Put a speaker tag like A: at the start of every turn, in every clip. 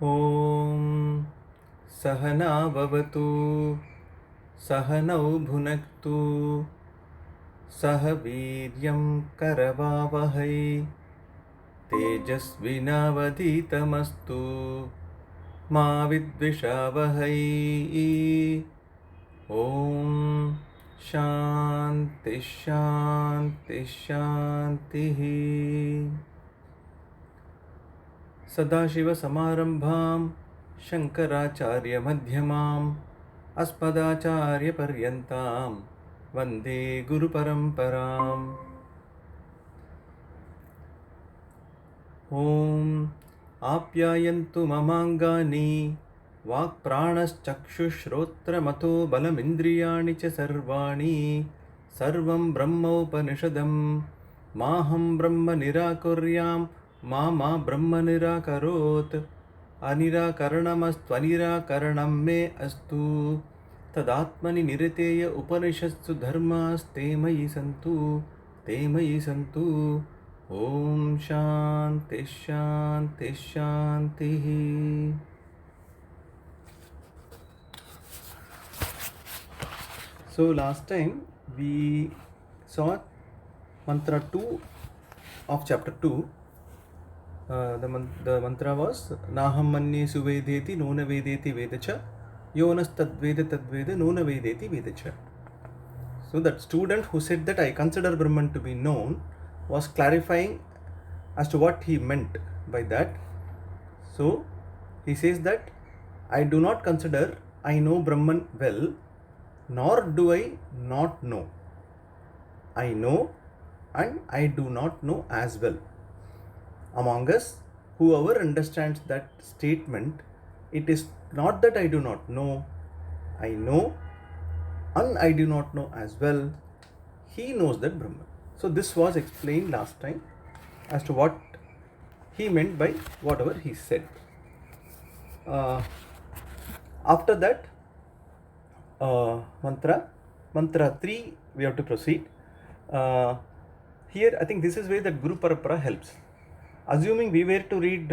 A: ॐ सहना भवतु सहनौ भुनक्तु सह वीर्यं करवावहै तेजस्विनावधीतमस्तु मा विद्विषावहै। ॐ शान्ति शान्ति शान्तिः। सदाशिवसमारम्भां शङ्कराचार्यमध्यमाम् अस्मदाचार्यपर्यन्तां वन्दे गुरुपरम्पराम्। ॐ आप्यायन्तु ममाङ्गानि वाक्प्राणश्चक्षुश्रोत्रमतो बलमिन्द्रियाणि च सर्वाणि सर्वं ब्रह्मोपनिषदं माहं ब्रह्म निराकुर्यां मा ब्रह्म निराकरोत् अनिराकरणमस्त्वनिराकरणं मे अस्तु तदात्मनि निरतेय उपनिषत्सु धर्मास्ते मयि सन्तु ते मयि सन्तु। ॐ शान्ति शान्ति शान्तिः। So last time we saw mantra 2 of chapter 2. The mantra was Naham manye suvedeti nona vedeti vedacha yonas tadveda tadveda nona vedeti vedacha. So that student who said that I consider Brahman to be known was clarifying as to what he meant by that. So he says that I do not consider I know Brahman well, nor do I not know. I know and I do not know as well. Among us, whoever understands that statement, it is not that I do not know, I know and I do not know as well. He knows that Brahman. So this was explained last time as to what he meant by whatever he said. After that, mantra 3 we have to proceed. Here I think this is where that Guru Parampara helps. Assuming we were to read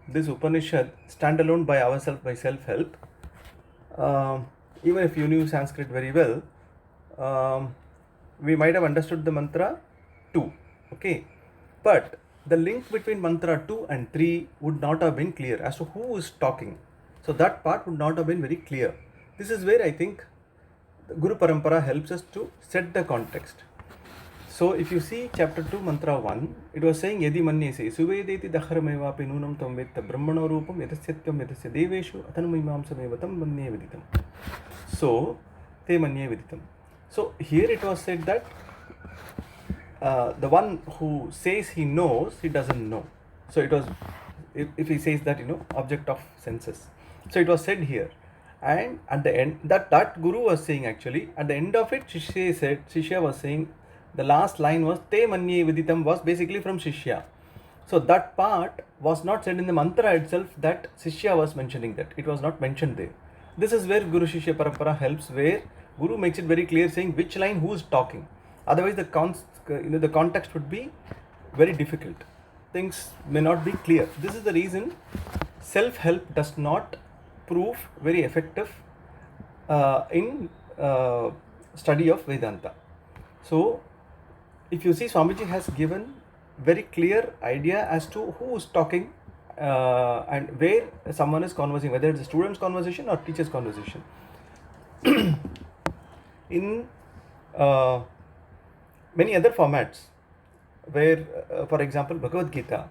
A: this Upanishad standalone by ourselves by self-help, even if you knew Sanskrit very well, we might have understood the mantra 2, okay? But the link between mantra 2 and 3 would not have been clear as to who is talking. So that part would not have been very clear. This is where I think the Guru Parampara helps us to set the context. So if you see chapter 2 mantra 1, it was saying Yadi Manyese Suvedeti Dakharameva Pinunam Tam Vetta Brahmano Rupam Yatasyatvam Yatasya Deveshu Atanumimamsamevatam Manye Viditam. So Te Manye Viditam. So here it was said that the one who says he knows, he doesn't know. So it was, if he says that, object of senses. So it was said here. And at the end, that Guru was saying actually, at the end of it, Shishya was saying, the last line was Te Manye Viditam was basically from Shishya. So that part was not said in the mantra itself that Shishya was mentioning that. It was not mentioned there. This is where Guru Shishya Parampara helps, where Guru makes it very clear saying which line who is talking. Otherwise the context would be very difficult. Things may not be clear. This is the reason self-help does not prove very effective in study of Vedanta. So if you see, Swamiji has given very clear idea as to who is talking and where someone is conversing, whether it's a student's conversation or teacher's conversation. In many other formats, where for example Bhagavad Gita,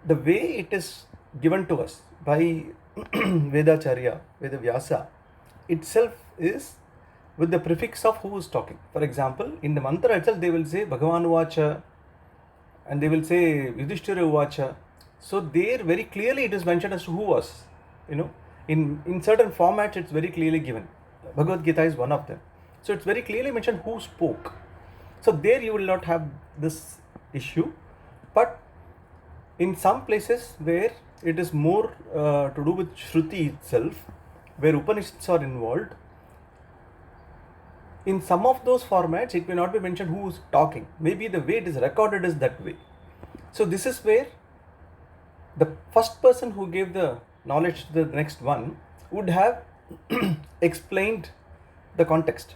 A: the way it is given to us by Vedacharya, Vedavyasa itself is with the prefix of who is talking. For example, in the mantra itself they will say Bhagavan Uvacha and they will say Yudhishthira Uvacha. So there very clearly it is mentioned as to who was. In certain formats it's very clearly given. Bhagavad Gita is one of them. So it's very clearly mentioned who spoke. So there you will not have this issue. But in some places where it is more to do with Shruti itself, where Upanishads are involved, in some of those formats it may not be mentioned who is talking. Maybe the way it is recorded is that way. So this is where the first person who gave the knowledge to the next one would have explained the context.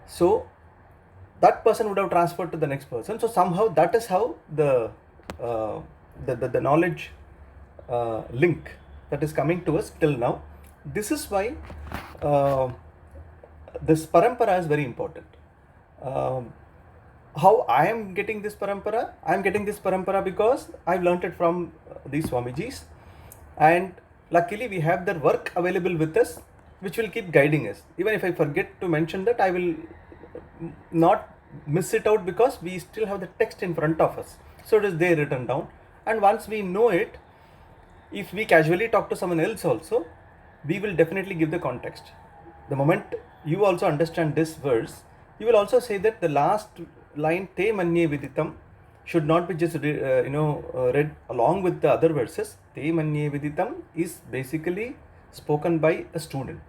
A: So that person would have transferred to the next person. So somehow that is how uh, the knowledge link that is coming to us till now. This is why this parampara is very important. How I am getting this parampara? I am getting this parampara because I've learnt it from these Swamijis, and luckily we have their work available with us, which will keep guiding us. Even if I forget to mention that, I will not miss it out because we still have the text in front of us. So it is there written down, and once we know it, if we casually talk to someone else also, we will definitely give the context. The moment you also understand this verse, you will also say that the last line te manye viditam should not be just read along with the other verses. Te manye viditam is basically spoken by a student.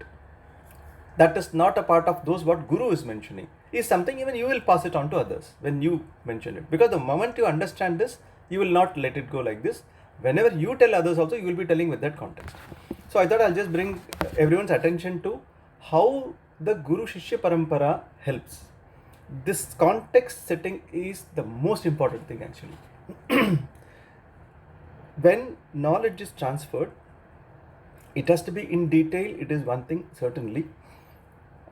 A: That is not a part of those what Guru is mentioning. Is something even you will pass it on to others when you mention it. Because the moment you understand this, you will not let it go like this. Whenever you tell others also, you will be telling with that context. So I thought I'll just bring everyone's attention to how the Guru Shishya Parampara helps. This context setting is the most important thing actually. When knowledge is transferred, it has to be in detail. It is one thing, certainly.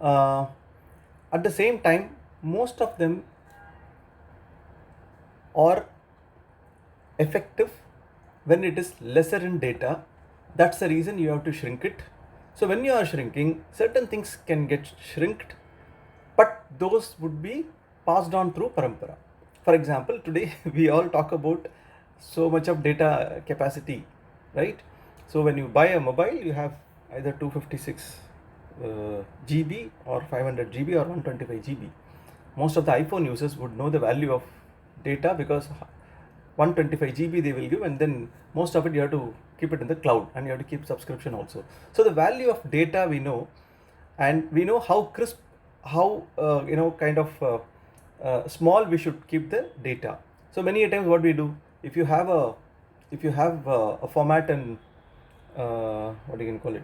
A: At the same time, most of them are effective when it is lesser in data. That's the reason you have to shrink it. So when you are shrinking, certain things can get shrinked, but those would be passed on through parampara. For example, today we all talk about so much of data capacity, right? So when you buy a mobile, you have either 256 GB or 500 GB or 125 GB. Most of the iPhone users would know the value of data because 125 GB they will give, and then most of it you have to keep it in the cloud, and you have to keep subscription also. So the value of data we know, and we know how crisp, how small we should keep the data. So many a times what we do, if you have a format in what do you can call it,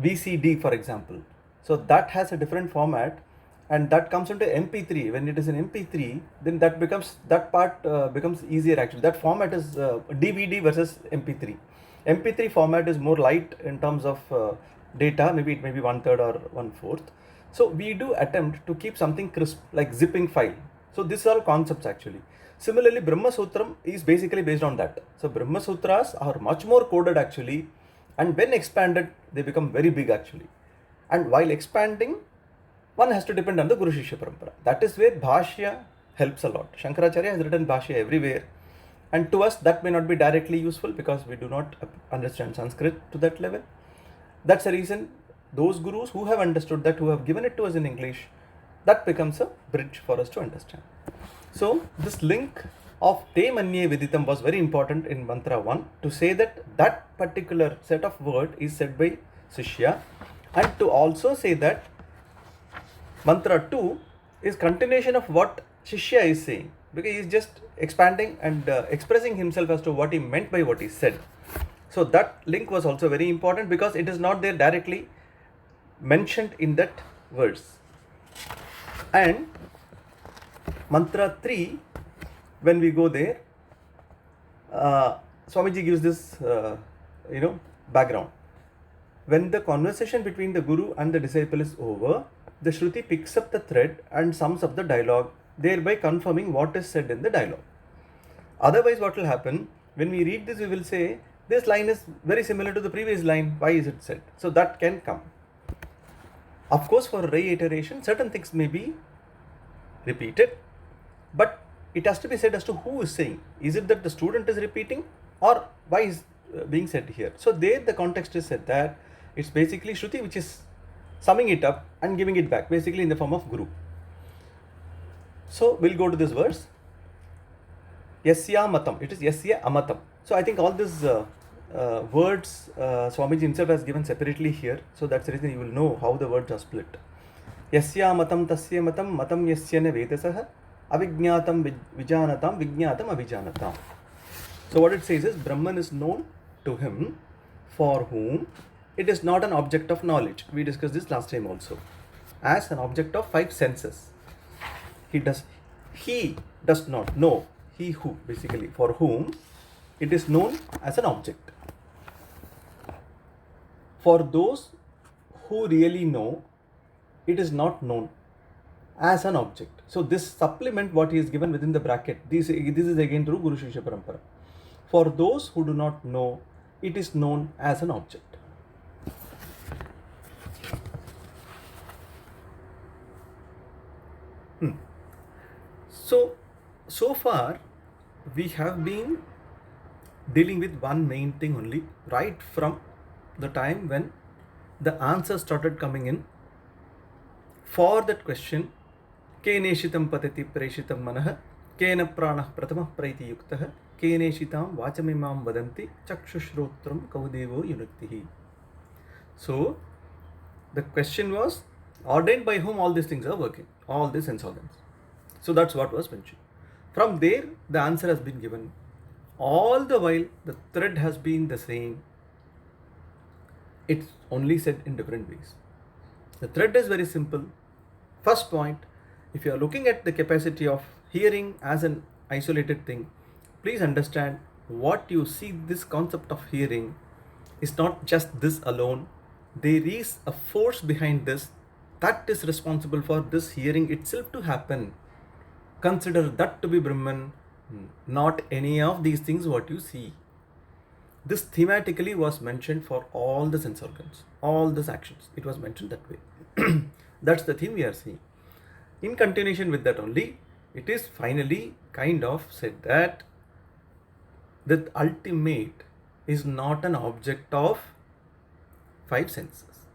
A: VCD for example, so that has a different format, and that comes into MP3. When it is in MP3, then that part becomes easier actually. That format is DVD versus MP3. MP3 format is more light in terms of data, maybe it may be 1/3 or 1/4. So we do attempt to keep something crisp, like zipping file. So these are all concepts actually. Similarly, Brahma Sutram is basically based on that. So Brahma Sutras are much more coded actually, and when expanded, they become very big actually. And while expanding, one has to depend on the Guru Shishya Parampara. That is where Bhashya helps a lot. Shankaracharya has written Bhashya everywhere, and to us that may not be directly useful because we do not understand Sanskrit to that level. That's the reason those gurus who have understood that, who have given it to us in English, that becomes a bridge for us to understand. So this link of Te Manye Viditam was very important in Mantra 1 to say that that particular set of word is said by Shishya, and to also say that Mantra 2 is continuation of what Shishya is saying, because he is just expanding and expressing himself as to what he meant by what he said. So that link was also very important because it is not there directly mentioned in that verse. And Mantra 3, when we go there, Swamiji gives this background. When the conversation between the Guru and the disciple is over, the Shruti picks up the thread and sums up the dialogue, thereby confirming what is said in the dialogue. Otherwise, what will happen, when we read this, we will say, this line is very similar to the previous line, why is it said? So that can come. Of course, for reiteration, certain things may be repeated, but it has to be said as to who is saying. Is it that the student is repeating, or why is being said here? So there the context is said that it's basically Shruti which is summing it up and giving it back, basically in the form of Guru. So we'll go to this verse. Yasya matam. It is Yasya amatam. So I think all these words Swamiji himself has given separately here. So that's the reason you will know how the words are split. Yasya matam tasya matam yasya ne vedasah avijñātam vijānatam vijñātam avijānatam. So what it says is Brahman is known to him for whom it is not an object of knowledge. We discussed this last time also. As an object of five senses. He does not know. He who, basically, for whom it is known as an object. For those who really know, it is not known as an object. So this supplement what he is given within the bracket, this is again through Guru Shishya Parampara. For those who do not know, it is known as an object. So far we have been dealing with one main thing only, right from the time when the answer started coming in for that question. Keneshitam patati preshitam manah kena pranah pratamah praiti yuktah keneshitam vachamimam vadanti chakshushrotram kaudevo yunaktihi. So the question was ordained by whom all these things are working, all these sense organs. So that's what was mentioned. From there the answer has been given. All the while the thread has been the same. It's only said in different ways. The thread is very simple. First point, if you are looking at the capacity of hearing as an isolated thing, please understand what you see. This concept of hearing is not just this alone. There is a force behind this that is responsible for this hearing itself to happen. Consider that to be Brahman, not any of these things what you see. This thematically was mentioned for all the sense organs, all these actions. It was mentioned that way. That's the theme we are seeing. In continuation with that only, it is finally kind of said that the ultimate is not an object of five senses.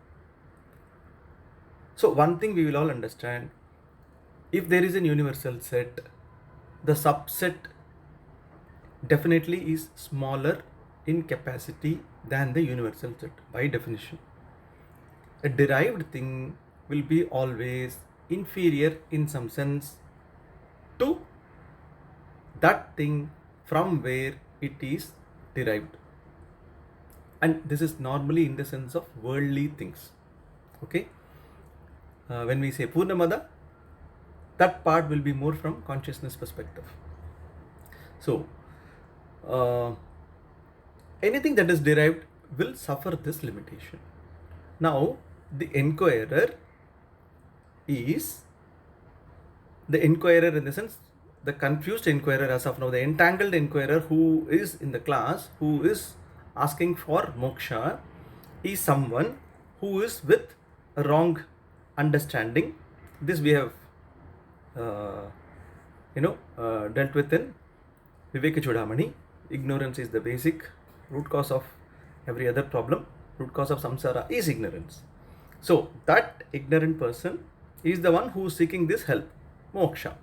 A: So one thing we will all understand, if there is an universal set, the subset definitely is smaller in capacity than the universal set by definition. A derived thing will be always inferior in some sense to that thing from where it is derived. And this is normally in the sense of worldly things. Okay? When we say Purnamada, that part will be more from consciousness perspective. So, anything that is derived will suffer this limitation. Now, the inquirer is the inquirer in the sense, the confused inquirer as of now, the entangled inquirer who is in the class, who is asking for moksha, is someone who is with a wrong understanding. This we have dealt with in Viveka Chudamani. Ignorance is the basic root cause of every other problem. Root cause of samsara is ignorance. So that ignorant person is the one who is seeking this help, moksha.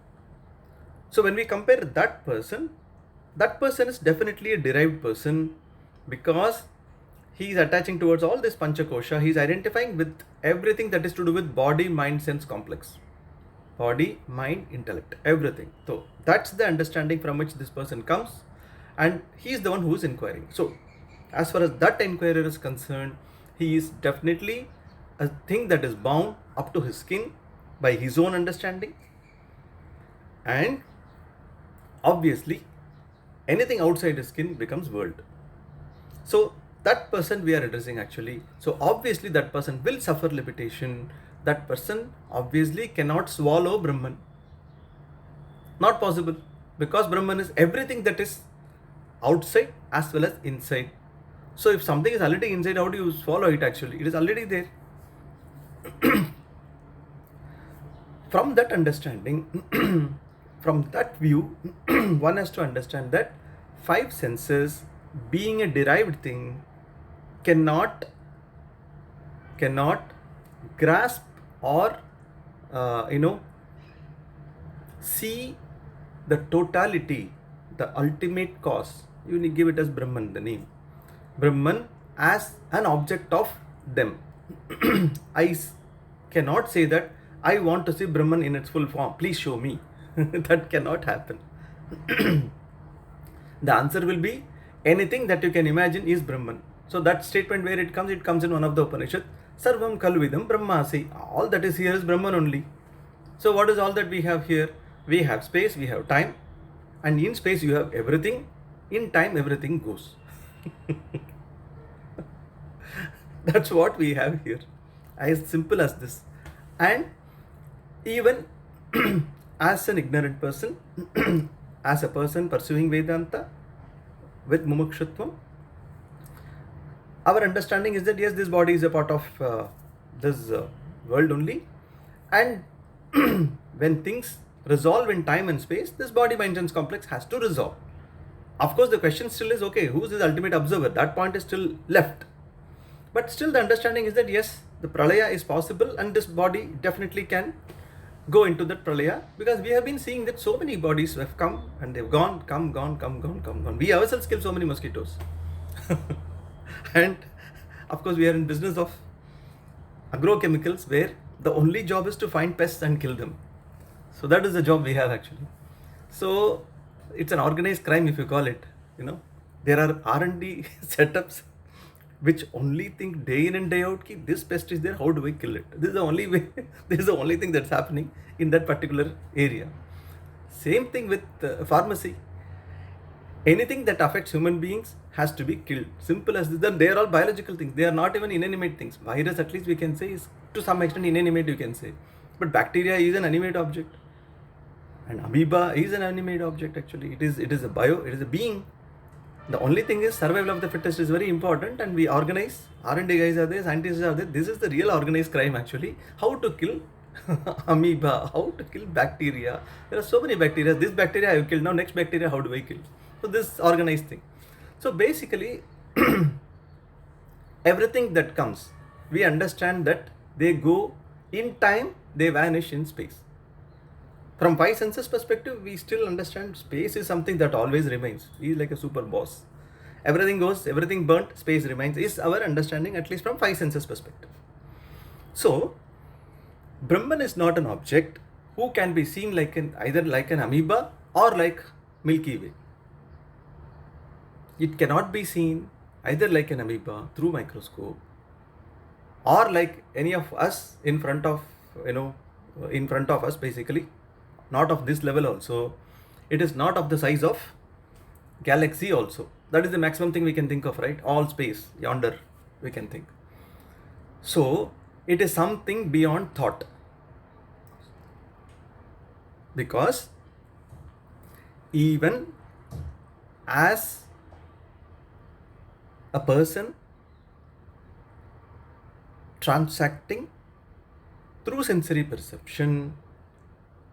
A: So when we compare that person is definitely a derived person, because he is attaching towards all this panchakosha. He is identifying with everything that is to do with body, mind, sense complex. Body, mind, intellect, everything. So that's the understanding from which this person comes, and he is the one who is inquiring. So as far as that inquirer is concerned, he is definitely a thing that is bound up to his skin by his own understanding, and obviously anything outside his skin becomes world. So that person we are addressing actually. So obviously that person will suffer limitation. That person obviously cannot swallow Brahman. Not possible, because Brahman is everything that is outside as well as inside. So if something is already inside, how do you swallow it actually? It is already there. From that understanding, from that view, one has to understand that five senses, being a derived thing, cannot grasp or see the totality, the ultimate cause. You give it as Brahman, the name Brahman, as an object of them. I cannot say that I want to see Brahman in its full form, please show me. That cannot happen. The answer will be anything that you can imagine is Brahman. So that statement where it comes in one of the Upanishad, Sarvam Kalvidam Brahmasi. All that is here is Brahman only. So what is all that we have here? We have space, we have time, and in space you have everything, in time everything goes. That's what we have here. As simple as this. And even as an ignorant person, as a person pursuing Vedanta with mumukshutvam, our understanding is that yes, this body is a part of this world only, and when things resolve in time and space, this body mind sense complex has to resolve. Of course, the question still is, okay, who is the ultimate observer? That point is still left. But still the understanding is that yes, the pralaya is possible and this body definitely can go into that pralaya, because we have been seeing that so many bodies have come and they've gone, come, gone. We ourselves kill so many mosquitoes. And of course, we are in business of agrochemicals where the only job is to find pests and kill them. So that is the job we have actually. So it's an organized crime if you call it. There are R&D setups which only think day in and day out, ki this pest is there, how do we kill it? This is the only way, this is the only thing that's happening in that particular area. Same thing with pharmacy. Anything that affects human beings has to be killed. Simple as this. Then they are all biological things. They are not even inanimate things. Virus, at least we can say, is to some extent inanimate, you can say. But bacteria is an animate object. And amoeba is an animate object actually. It is a being. The only thing is survival of the fittest is very important, and we organize. R&D guys are there, scientists are there. This is the real organized crime actually. How to kill amoeba, how to kill bacteria. There are so many bacteria. This bacteria I have killed. Now next bacteria, how do I kill? So this organized thing. So basically, everything that comes, we understand that they go in time, they vanish in space. From five senses perspective, we still understand space is something that always remains. He is like a super boss. Everything goes, everything burnt, space remains, is our understanding, at least from five senses perspective. So, Brahman is not an object who can be seen either like an amoeba or like Milky Way. It cannot be seen either like an amoeba through microscope or like any of us in front of us basically. Not of this level also. It is not of the size of galaxy also. That is the maximum thing we can think of, right? All space, yonder, we can think. So, it is something beyond thought. Because even as a person transacting through sensory perception,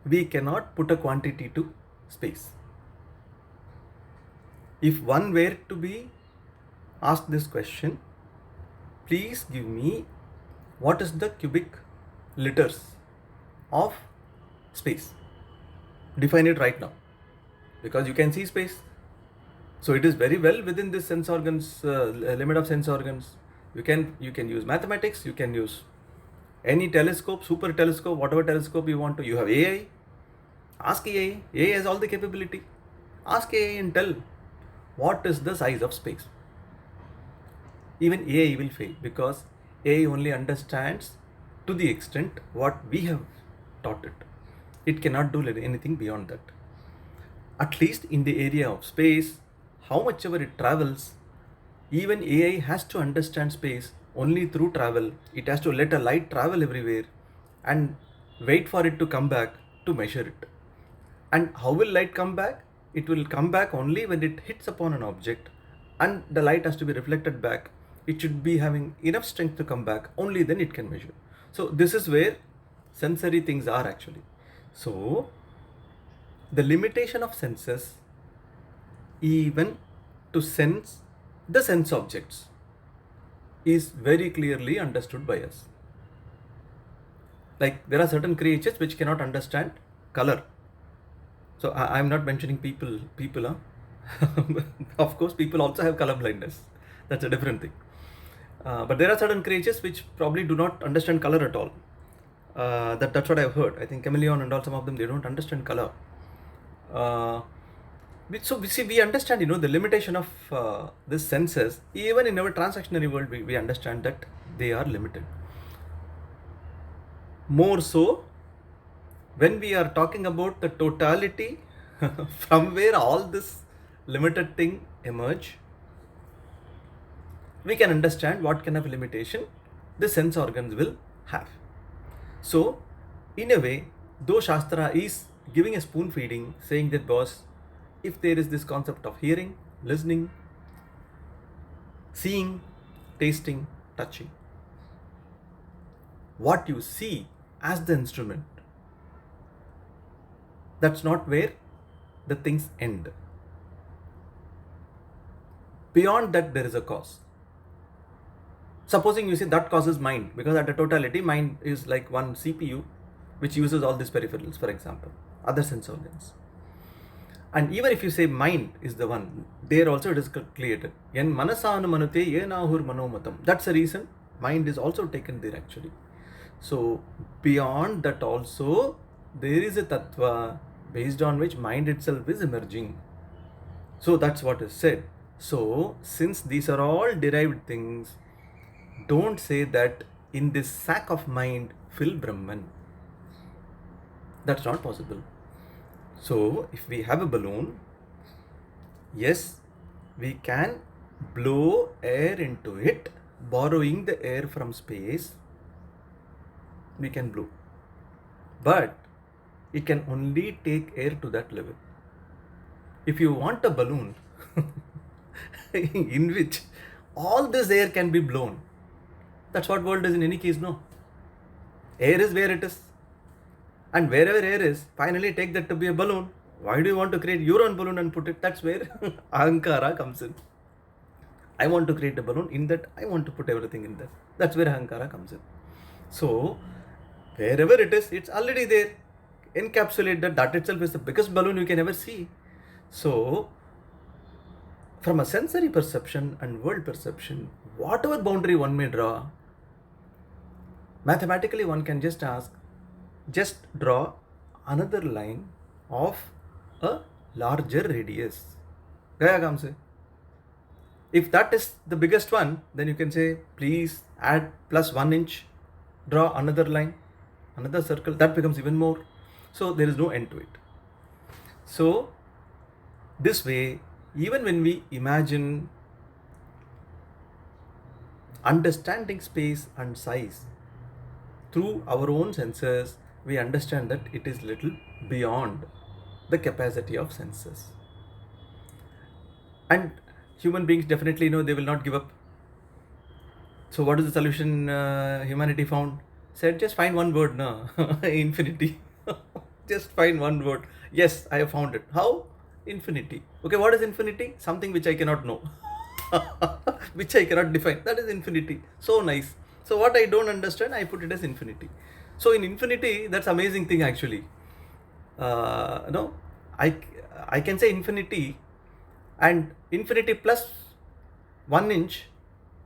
A: we cannot put a quantity to space. If one were to be asked this question, please give me what is the cubic liters of space. Define it right now, because you can see space. So it is very well within this sense organs, limit of sense organs. You can use mathematics, you can use any telescope, super telescope, whatever telescope you want to. You have AI. Ask AI. AI has all the capability. Ask AI and tell what is the size of space. Even AI will fail, because AI only understands to the extent what we have taught it. It cannot do anything beyond that. At least in the area of space, how much ever it travels, even AI has to understand space only through travel. It has to let a light travel everywhere and wait for it to come back to measure it. And how will light come back? It will come back only when it hits upon an object and the light has to be reflected back. It should be having enough strength to come back. Only then it can measure. So this is where sensory things are actually. So the limitation of senses, even to sense the sense objects, is very clearly understood by us. Like there are certain creatures which cannot understand color. So I am not mentioning people. Of course, people also have color blindness. That's a different thing. But there are certain creatures which probably do not understand color at all. That's what I've heard. I think chameleon and all, some of them, they don't understand color. So we understand, the limitation of this senses. Even in our transactionary world, we understand that they are limited. More so, when we are talking about the totality, from where all this limited thing emerge, we can understand what kind of limitation the sense organs will have. So, in a way, though Shastra is giving a spoon feeding, saying that, boss, if there is this concept of hearing, listening, seeing, tasting, touching, what you see as the instrument, that's not where the things end. Beyond that, there is a cause. Supposing you say that causes mind, because at a totality, mind is like one CPU which uses all these peripherals, for example, other sense organs. And even if you say mind is the one, there also it is created. Yen manasanu manute yenahur manomatam. That's the reason mind is also taken there actually. So beyond that also, there is a tattva based on which mind itself is emerging. So that's what is said. So since these are all derived things, don't say that in this sack of mind fill Brahman. That's not possible. So if we have a balloon, yes, we can blow air into it, borrowing the air from space. We can blow, but it can only take air to that level. If you want a balloon in which all this air can be blown, that's what world is in any case, no. Air is where it is. And wherever air is, finally take that to be a balloon. Why do you want to create your own balloon and put it? That's where Ahankara comes in. I want to create a balloon. In that, I want to put everything in that. That's where Ahankara comes in. So, wherever it is, it's already there. Encapsulate that. That itself is the biggest balloon you can ever see. So, from a sensory perception and world perception, whatever boundary one may draw, mathematically one can just ask, just draw another line of a larger radius. Gaya kam se. If that is the biggest one, then you can say, please add plus 1 inch, draw another line, another circle, that becomes even more. So there is no end to it. So this way, even when we imagine understanding space and size through our own senses, we understand that it is little beyond the capacity of senses. And human beings definitely know they will not give up. So what is the solution humanity found? Said, just find one word, no? Infinity. Just find one word. Yes, I have found it. How? Infinity. Okay, what is infinity? Something which I cannot know. Which I cannot define. That is infinity. So nice. So what I don't understand, I put it as infinity. So in infinity, that's amazing thing actually. No, I can say infinity, and infinity plus 1 inch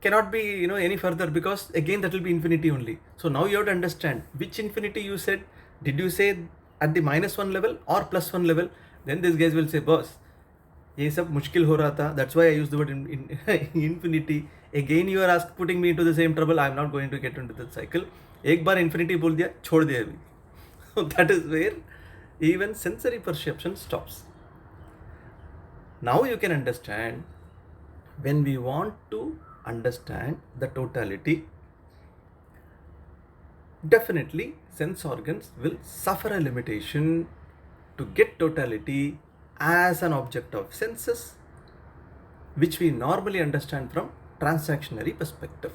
A: cannot be any further, because again that will be infinity only. So now you have to understand which infinity you said. Did you say at the -1 level or +1 level? Then these guys will say, boss, ये सब मुश्किल हो रहा था. That's why I used the word infinity. Again you are putting me into the same trouble. I am not going to get into that cycle. एक बार infinity बोल दिया, छोड़ दिया अभी. So that is where even sensory perception stops. Now you can understand, when we want to understand the totality, definitely sense organs will suffer a limitation to get totality as an object of senses, which we normally understand from transactionary perspective.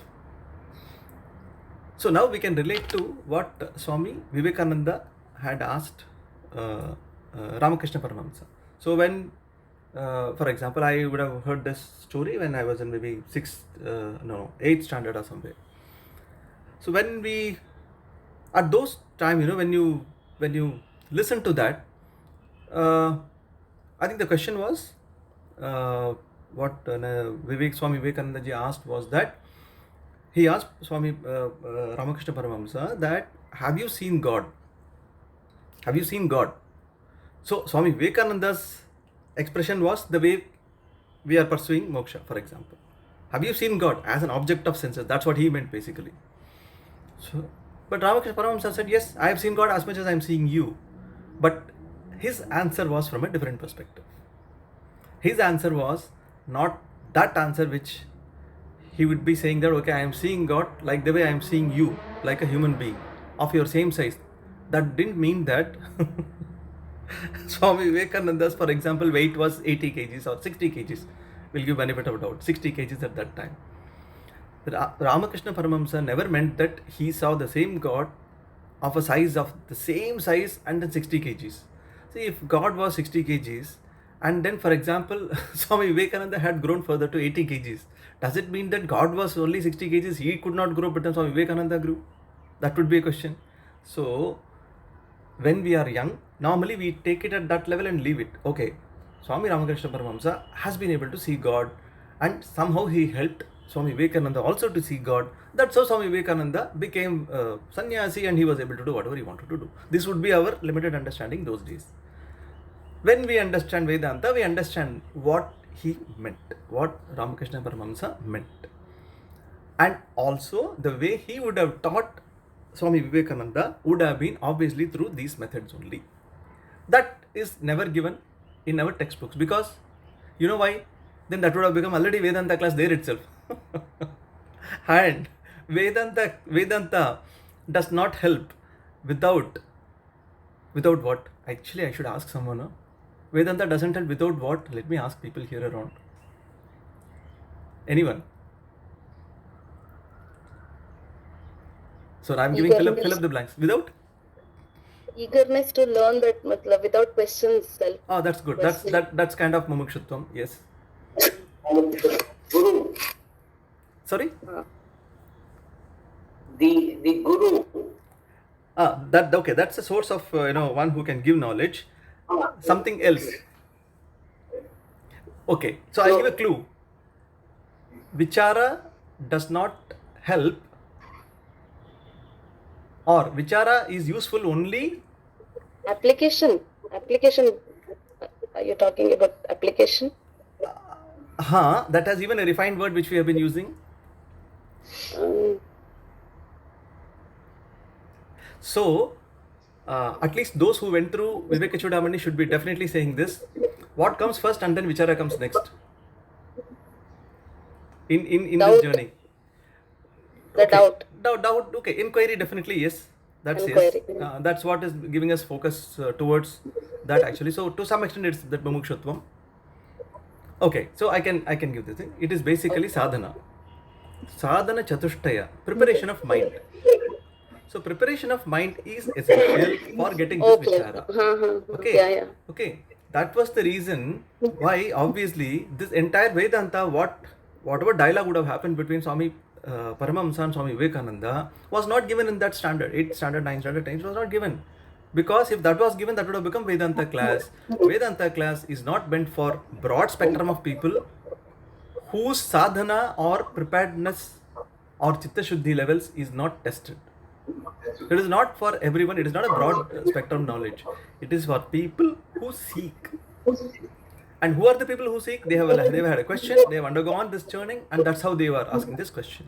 A: So now we can relate to what Swami Vivekananda had asked Ramakrishna Paramahamsa. So when, for example, I would have heard this story when I was in maybe 8th standard or somewhere. So when we, at those time, when you listen to that, I think the question was, what Swami Vivekananda ji asked was that, he asked Swami Ramakrishna Paramahamsa that, have you seen God? Have you seen God? So Swami Vivekananda's expression was the way we are pursuing moksha, for example. Have you seen God as an object of senses? That's what he meant basically. So, but Ramakrishna Paramahamsa said, yes, I have seen God as much as I am seeing you. But his answer was from a different perspective. His answer was not that answer which he would be saying that, okay, I am seeing God like the way I am seeing you, like a human being of your same size. That didn't mean that Swami Vivekananda's, for example, weight was 80 kgs or 60 kgs. We'll give benefit of doubt. 60 kgs at that time. Ramakrishna Paramahamsa never meant that he saw the same God of a size of the same size and then 60 kgs. See, if God was 60 kgs and then, for example, Swami Vivekananda had grown further to 80 kgs, does it mean that God was only 60 kgs? He could not grow, but then Swami Vivekananda grew? That would be a question. So, when we are young, normally we take it at that level and leave it. Okay, Swami Ramakrishna Paramahamsa has been able to see God, and somehow he helped Swami Vivekananda also to see God. That's how Swami Vivekananda became sannyasi and he was able to do whatever he wanted to do. This would be our limited understanding those days. When we understand Vedanta, we understand what he meant, what Ramakrishna Paramahamsa meant. And also the way he would have taught Swami Vivekananda would have been obviously through these methods only. That is never given in our textbooks, because you know why? Then that would have become already Vedanta class there itself. And Vedanta does not help without what? Actually, I should ask someone. Huh? Vedanta doesn't help without what? Let me ask people here around. Anyone? So I'm giving fill up the blanks. Without?
B: Eagerness to learn, that without questions self.
A: Oh, that's good. That's kind of mumukshutvam. Yes.
C: Guru.
A: Sorry?
C: The Guru.
A: Okay. That's a source of one who can give knowledge. Something else. Okay. So I'll give a clue. Vichara does not help, or Vichara is useful only.
B: Application. Are you talking about application?
A: That has even a refined word which we have been using. So, at least those who went through Vivekachudamani should be definitely saying this. What comes first and then Vichara comes next? In this journey.
B: The doubt.
A: Doubt. Okay. Inquiry, definitely, yes. That's
B: Inquiry.
A: Yes. That's what is giving us focus towards that actually. So to some extent, it's that mumukshutvam. Okay. So I can give this thing. It is basically sadhana. Sadhana chatushtaya, preparation of mind. So preparation of mind is essential for getting this vichara. Okay.
B: Yeah.
A: Okay. That was the reason why obviously this entire Vedanta, whatever dialogue would have happened between Swami Paramahamsa and Swami Vivekananda was not given in that standard. 8th standard, 9th standard, 10th was not given. Because if that was given, that would have become Vedanta class. Vedanta class is not meant for broad spectrum of people whose sadhana or preparedness or chitta shuddhi levels is not tested. It is not for everyone. It is not a broad spectrum knowledge. It is for people who seek. And who are the people who seek? They have had a question, they have undergone this churning, and that's how they were asking this question.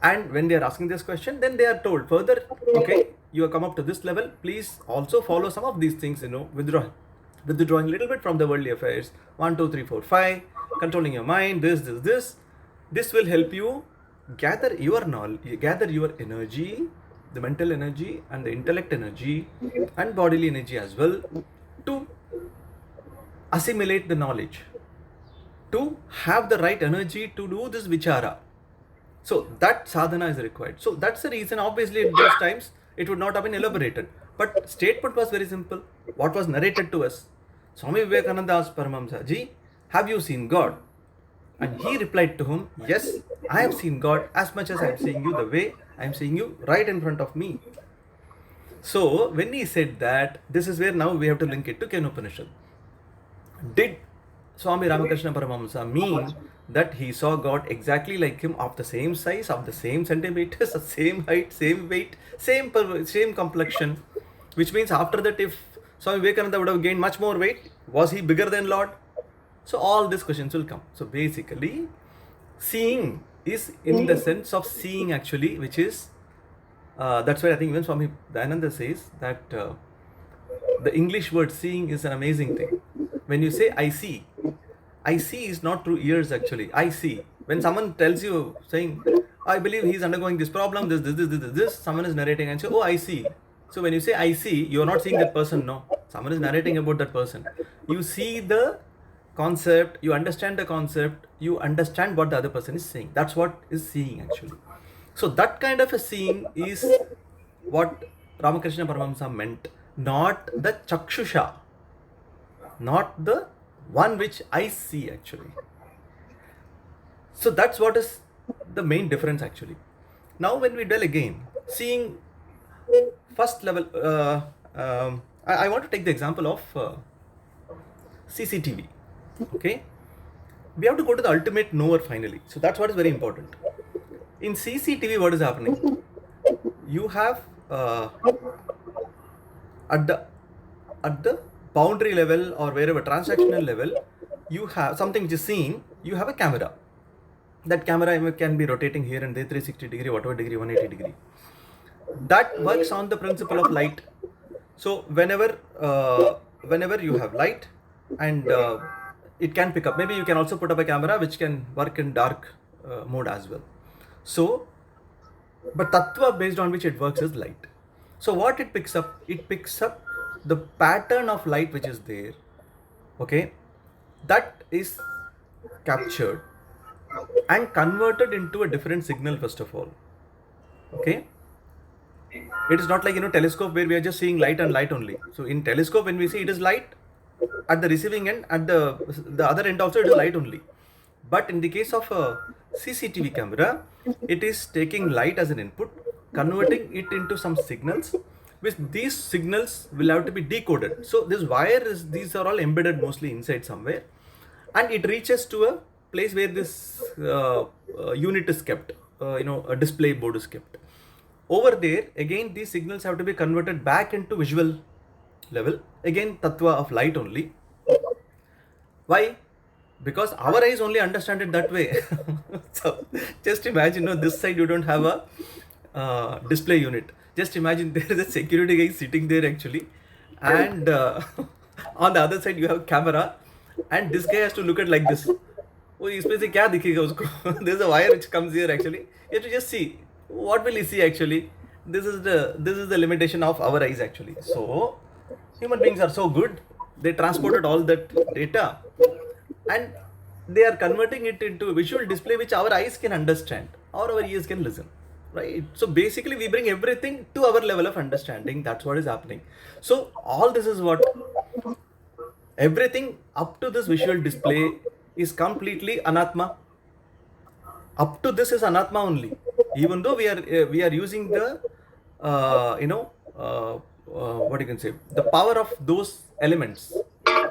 A: And when they are asking this question, then they are told further, okay, you have come up to this level, please also follow some of these things, withdrawing a little bit from the worldly affairs. 1, 2, 3, 4, 5, controlling your mind, this. This will help you gather your knowledge, gather your energy, the mental energy and the intellect energy and bodily energy as well, to assimilate the knowledge, to have the right energy to do this vichara. So that sadhana is required. So that's the reason, obviously at those times it would not have been elaborated, but statement was very simple. What was narrated to us? Swami Vivekananda asked Paramahamsa ji, have you seen God? And he replied to him, yes, I have seen God as much as I am seeing you, the way I am seeing you right in front of me. So when he said that, this is where now we have to link it to Kenopanishad. Did Swami Ramakrishna Paramahamsa mean that he saw God exactly like him, of the same size, of the same centimeters, the same height, same weight, same complexion? Which means after that, if Swami Vivekananda would have gained much more weight, was he bigger than Lord? So all these questions will come. So basically, seeing is in the sense of seeing actually, which is, that's why I think even Swami Dayananda says that the English word seeing is an amazing thing. When you say I see is not through ears actually. I see. When someone tells you saying, I believe he's undergoing this problem, this, someone is narrating and say, oh, I see. So when you say I see, you're not seeing that person, no. Someone is narrating about that person. You see the concept, you understand the concept, you understand what the other person is saying. That's what is seeing actually. So that kind of a seeing is what Ramakrishna Paramahamsa meant, not the chakshusha, not the one which I see actually. So that's what is the main difference actually. Now when we dwell again, seeing first level, I want to take the example of CCTV. Okay, we have to go to the ultimate knower finally. So that's what is very important. In CCTV, what is happening? You have at the boundary level or wherever transactional level, you have something which is seen. You have a camera. That camera can be rotating here and there, 360 degree, whatever degree, 180 degree. That works on the principle of light. So whenever you have light and it can pick up, maybe you can also put up a camera which can work in dark mode as well. So, but tattva based on which it works is light. So what it picks up the pattern of light which is there. Okay, that is captured and converted into a different signal first of all. Okay, it is not like telescope where we are just seeing light and light only. So in telescope when we see it is light at the receiving end, at the other end also it is light only. But in the case of a CCTV camera, it is taking light as an input, converting it into some signals, which these signals will have to be decoded. So this wire these are all embedded mostly inside somewhere, and it reaches to a place where this unit is kept, a display board is kept. Over there, again, these signals have to be converted back into visual level. Again, tattva of light only. Why? Because our eyes only understand it that way. So, just imagine, this side you don't have a display unit. Just imagine there is a security guy sitting there actually, and on the other side you have camera, and this guy has to look at like this. Oh, इसमें से क्या दिखेगा उसको? There's a wire which comes here actually. You have to just see. What will he see actually? This is the limitation of our eyes actually. So human beings are so good. They transported all that data and they are converting it into a visual display which our eyes can understand or our ears can listen. Right? So basically we bring everything to our level of understanding. That's what is happening. So all this is what everything up to this visual display is completely anatma. Up to this is anatma only. Even though we are using the what you can say, the power of those elements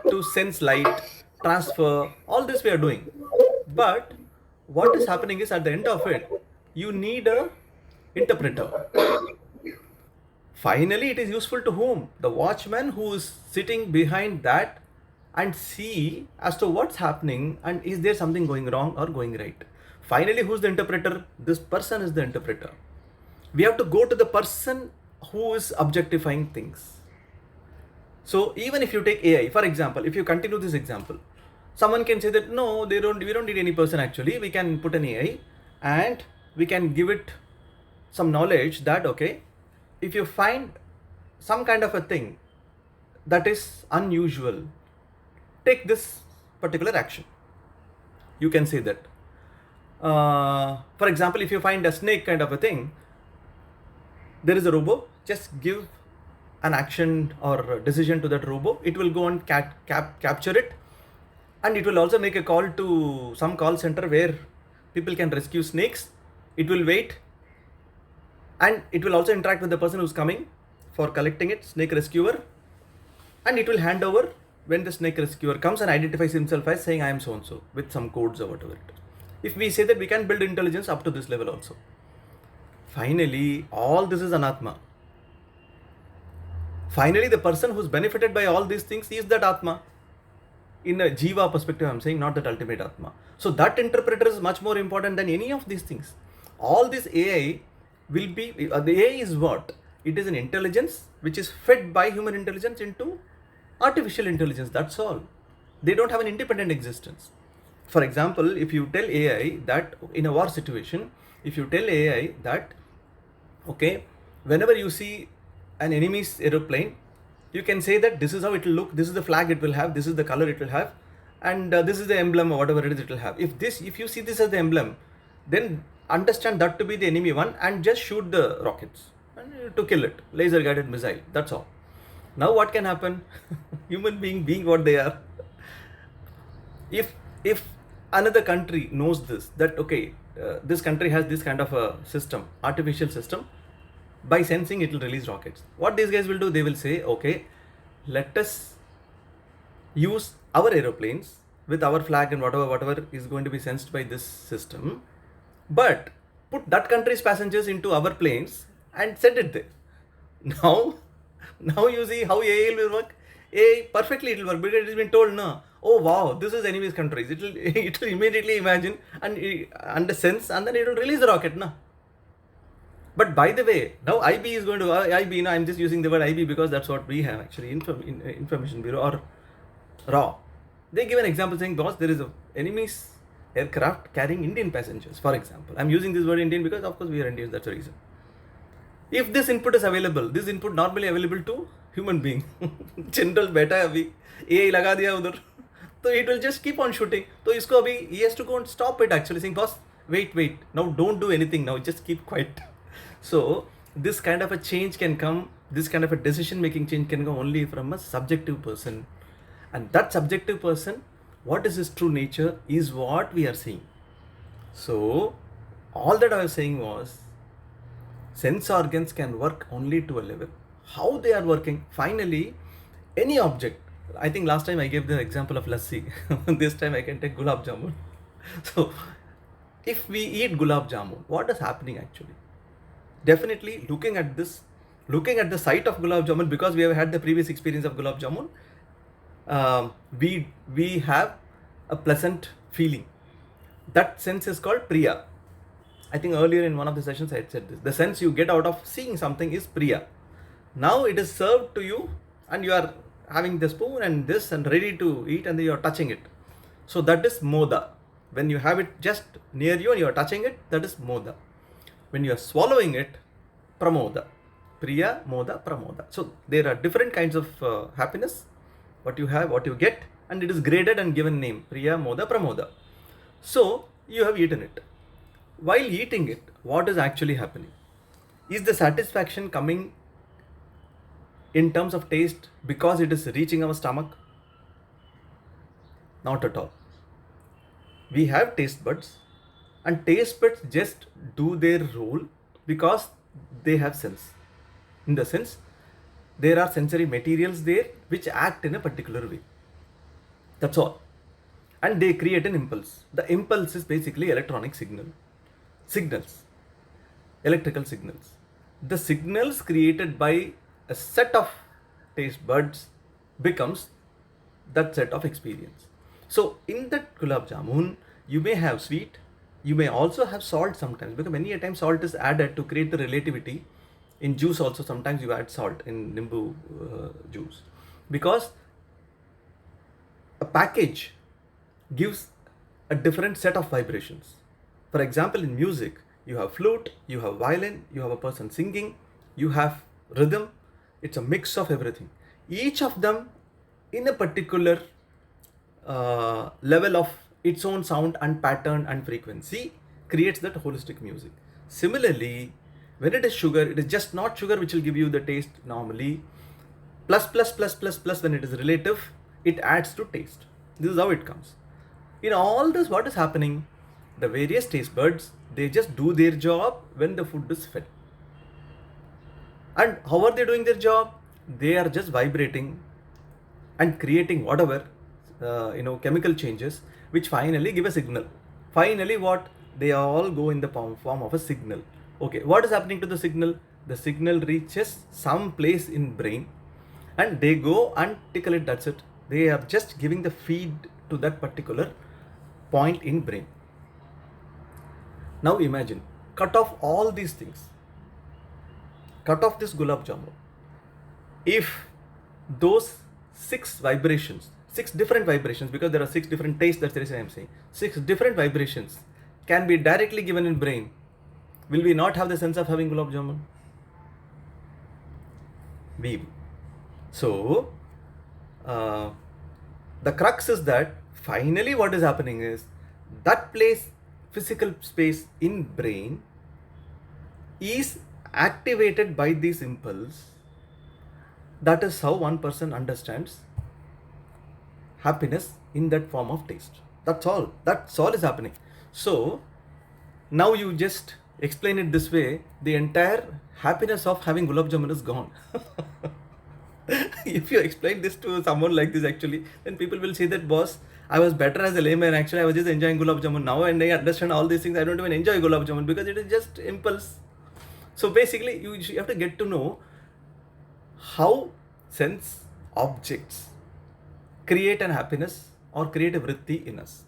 A: to sense light, transfer, all this we are doing. But what is happening is at the end of it, you need a interpreter. Finally, it is useful to whom? The watchman who is sitting behind that and see as to what's happening and is there something going wrong or going right. Finally, who's the interpreter? This person is the interpreter. We have to go to the person who is objectifying things. So even if you take AI, for example, if you continue this example, someone can say that no, we don't need any person actually. We can put an AI and we can give it some knowledge that, okay, if you find some kind of a thing that is unusual, take this particular action. You can say that. For example, if you find a snake kind of a thing, there is a robo, just give an action or decision to that robo. It will go and capture it, and it will also make a call to some call center where people can rescue snakes. It will wait, and it will also interact with the person who's coming for collecting it, snake rescuer, and it will hand over when the snake rescuer comes and identifies himself as saying I am so and so with some codes or whatever it is. If we say that we can build intelligence up to this level also. Finally, all this is anatma. Finally, the person who's benefited by all these things is that atma. In a Jiva perspective, I'm saying, not that ultimate Atma. So that interpreter is much more important than any of these things. All this AI will be, the AI is what? It is an intelligence which is fed by human intelligence into artificial intelligence. That's all. They don't have an independent existence. For example, if you tell AI that in a war situation, if you tell AI that, okay, whenever you see an enemy's aeroplane, you can say that this is how it will look, this is the flag it will have, this is the color it will have, and this is the emblem or whatever it is it will have. If you see this as the emblem, then understand that to be the enemy one and just shoot the rockets to kill it, laser guided missile. That's all. Now what can happen? Human being what they are. If another country knows this, that okay, this country has this kind of a system, artificial system, by sensing it will release rockets. What these guys will do, they will say, okay, let us use our aeroplanes with our flag and whatever is going to be sensed by this system, but put that country's passengers into our planes and send it there. Now you see how AI will work. AI perfectly it will work, because it has been told, no, oh wow, this is enemy's countries. It will immediately imagine and sense, and then it will release the rocket, no. But by the way, now IB is going to IB. Now I'm just using the word IB because that's what we have actually, Information Bureau or RAW. They give an example saying, boss, there is a enemy's aircraft carrying Indian passengers. For example, I'm using this word Indian because of course we are Indians. That's the reason. If this input is available, this input normally available to human being, general beta अभी AI लगा दिया उधर, so it will just keep on shooting. तो इसको अभी he has to go and stop it actually, saying, boss, wait, now don't do anything now, just keep quiet. So this kind of a change can come, this kind of a decision making change can come only from a subjective person, and that subjective person, what is his true nature is what we are seeing. So all that I was saying was, sense organs can work only to a level. How they are working? Finally, any object. I think last time I gave the example of lassi. This time I can take gulab jamun. So if we eat gulab jamun, what is happening actually? Definitely looking at the sight of gulab jamun, because we have had the previous experience of gulab jamun, we have a pleasant feeling. That sense is called priya. I think earlier in one of the sessions I had said this. The sense you get out of seeing something is priya. Now it is served to you and you are having the spoon and this and ready to eat, and then you are touching it. So that is moda. When you have it just near you and you are touching it, that is moda. When you are swallowing it, pramoda. Priya, moda, pramoda. So there are different kinds of happiness. What you have, what you get, and it is graded and given name. Priya, moda, pramoda. So you have eaten it. While eating it, what is actually happening? Is the satisfaction coming in terms of taste because it is reaching our stomach? Not at all. We have taste buds, and taste buds just do their role because they have sense. In the sense, there are sensory materials there which act in a particular way. That's all. And they create an impulse. The impulse is basically electronic signals, electrical signals. The signals created by a set of taste buds becomes that set of experience. So in that gulab jamun, you may have sweet, you may also have salt sometimes, because many a time salt is added to create the relativity. In juice also sometimes you add salt in nimbu juice, because a package gives a different set of vibrations. For example, in music, you have flute, you have violin, you have a person singing, you have rhythm. It's a mix of everything. Each of them in a particular level of its own sound and pattern and frequency creates that holistic music. Similarly, when it is sugar, it is just not sugar which will give you the taste normally. Plus when it is relative, it adds to taste. This is how it comes. In all this, what is happening? The various taste buds, they just do their job when the food is fed. And how are they doing their job? They are just vibrating and creating whatever, chemical changes, which finally give a signal. Finally, what? They all go in the form of a signal. Okay, what is happening to the signal? The signal reaches some place in brain and they go and tickle it, that's it. They are just giving the feed to that particular point in brain. Now imagine, cut off all these things. Cut off this gulab jamun. If those 6 different vibrations, because there are 6 different tastes, that's the reason I'm saying, 6 different vibrations can be directly given in brain, will we not have the sense of having gulab jamun? We will. So, the crux is that finally what is happening is that place, physical space in brain is activated by this impulse. That is how one person understands happiness in that form of taste. That's all is happening. So now you just explain it this way, the entire happiness of having gulab jamun is gone. If you explain this to someone like this, actually, then people will say that, boss, I was better as a layman. Actually, I was just enjoying gulab jamun. Now and I understand all these things, I don't even enjoy gulab jamun because it is just impulse. So basically, you have to get to know how sense objects create an happiness or create a vritti in us.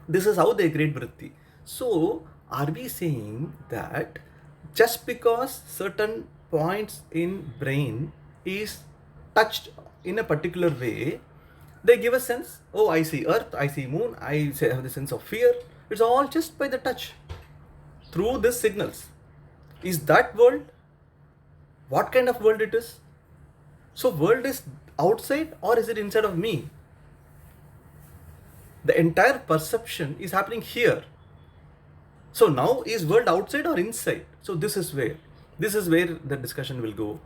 A: This is how they create vritti. So, are we saying that just because certain points in brain is touched in a particular way, they give a sense, oh, I see earth, I see moon, I have the sense of fear. It's all just by the touch through these signals. Is that world? What kind of world it is? So world is outside or is it inside of me? The entire perception is happening here. So now is world outside or inside? So this is where the discussion will go.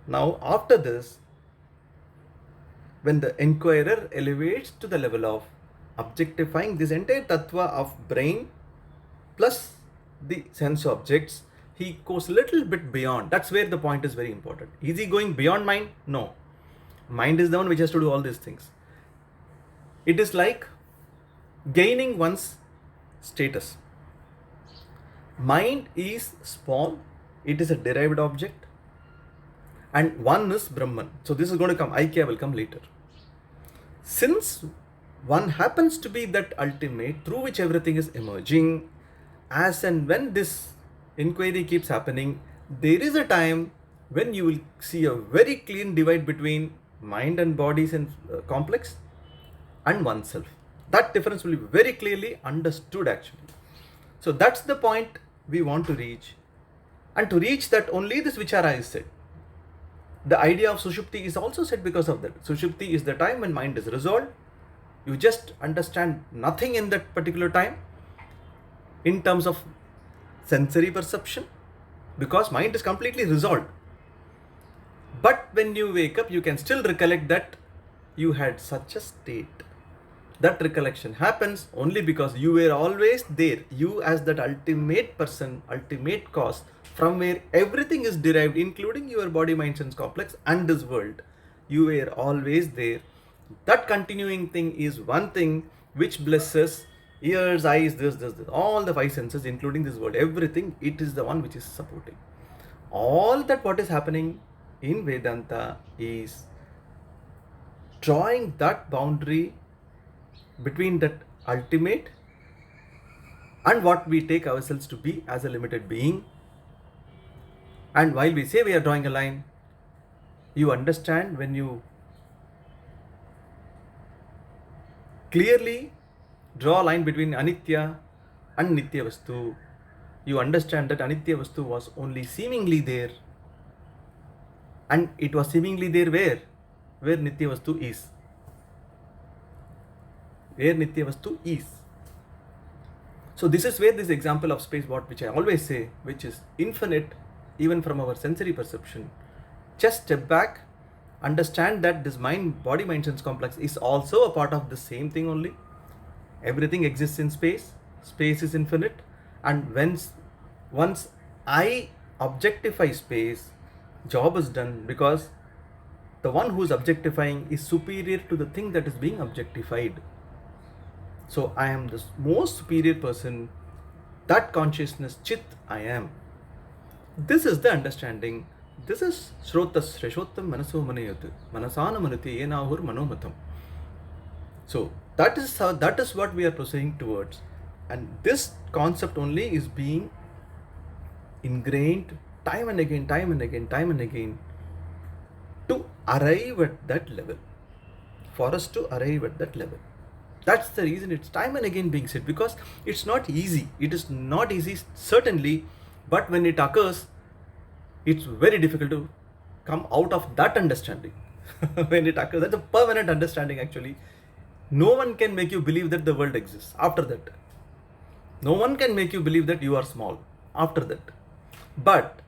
A: Now after this, when the inquirer elevates to the level of objectifying this entire tattva of brain plus the sense objects, he goes a little bit beyond. That's where the point is very important. Is he going beyond mind? No. Mind is the one which has to do all these things. It is like gaining one's status. Mind is small, it is a derived object, and one is Brahman. So this is going to come, Aikya will come later. Since one happens to be that ultimate through which everything is emerging, as and when this inquiry keeps happening, there is a time when you will see a very clean divide between mind and bodies and complex and oneself. That difference will be very clearly understood actually. So that's the point we want to reach. And to reach that, only this vichara is said. The idea of Sushupti is also said because of that. Sushupti is the time when mind is resolved. You just understand nothing in that particular time in terms of sensory perception because mind is completely resolved. But when you wake up, you can still recollect that you had such a state. That recollection happens only because you were always there. You as that ultimate person, ultimate cause, from where everything is derived, including your body, mind, sense complex and this world. You were always there. That continuing thing is one thing which blesses ears, eyes, this, all the 5 senses, including this world, everything, it is the one which is supporting. All that what is happening in Vedanta is drawing that boundary between that ultimate and what we take ourselves to be as a limited being. And while we say we are drawing a line, you understand when you clearly draw a line between Anitya and Nitya Vastu, you understand that Anitya Vastu was only seemingly there, and it was seemingly there where Nitya Vastu is. Where Nitya Vastu is. So this is where this example of space, which I always say, which is infinite even from our sensory perception. Just step back, understand that this mind, body, mind, sense complex is also a part of the same thing only. Everything exists in space. Space is infinite. And once I objectify space, job is done because the one who is objectifying is superior to the thing that is being objectified. So I am the most superior person. That consciousness, Chit, I am. This is the understanding This is Shrotas Reshottam Manaso Manayatu. Manasana Manati Yenahur Manomatam. So that is what we are proceeding towards. And this concept only is being ingrained time and again, time and again, time and again to arrive at that level. For us to arrive at that level. That's the reason it's time and again being said, because it's not easy. It is not easy, certainly, but when it occurs, it's very difficult to come out of that understanding. When it occurs, that's a permanent understanding actually. No one can make you believe that the world exists after that. No one can make you believe that you are small after that. But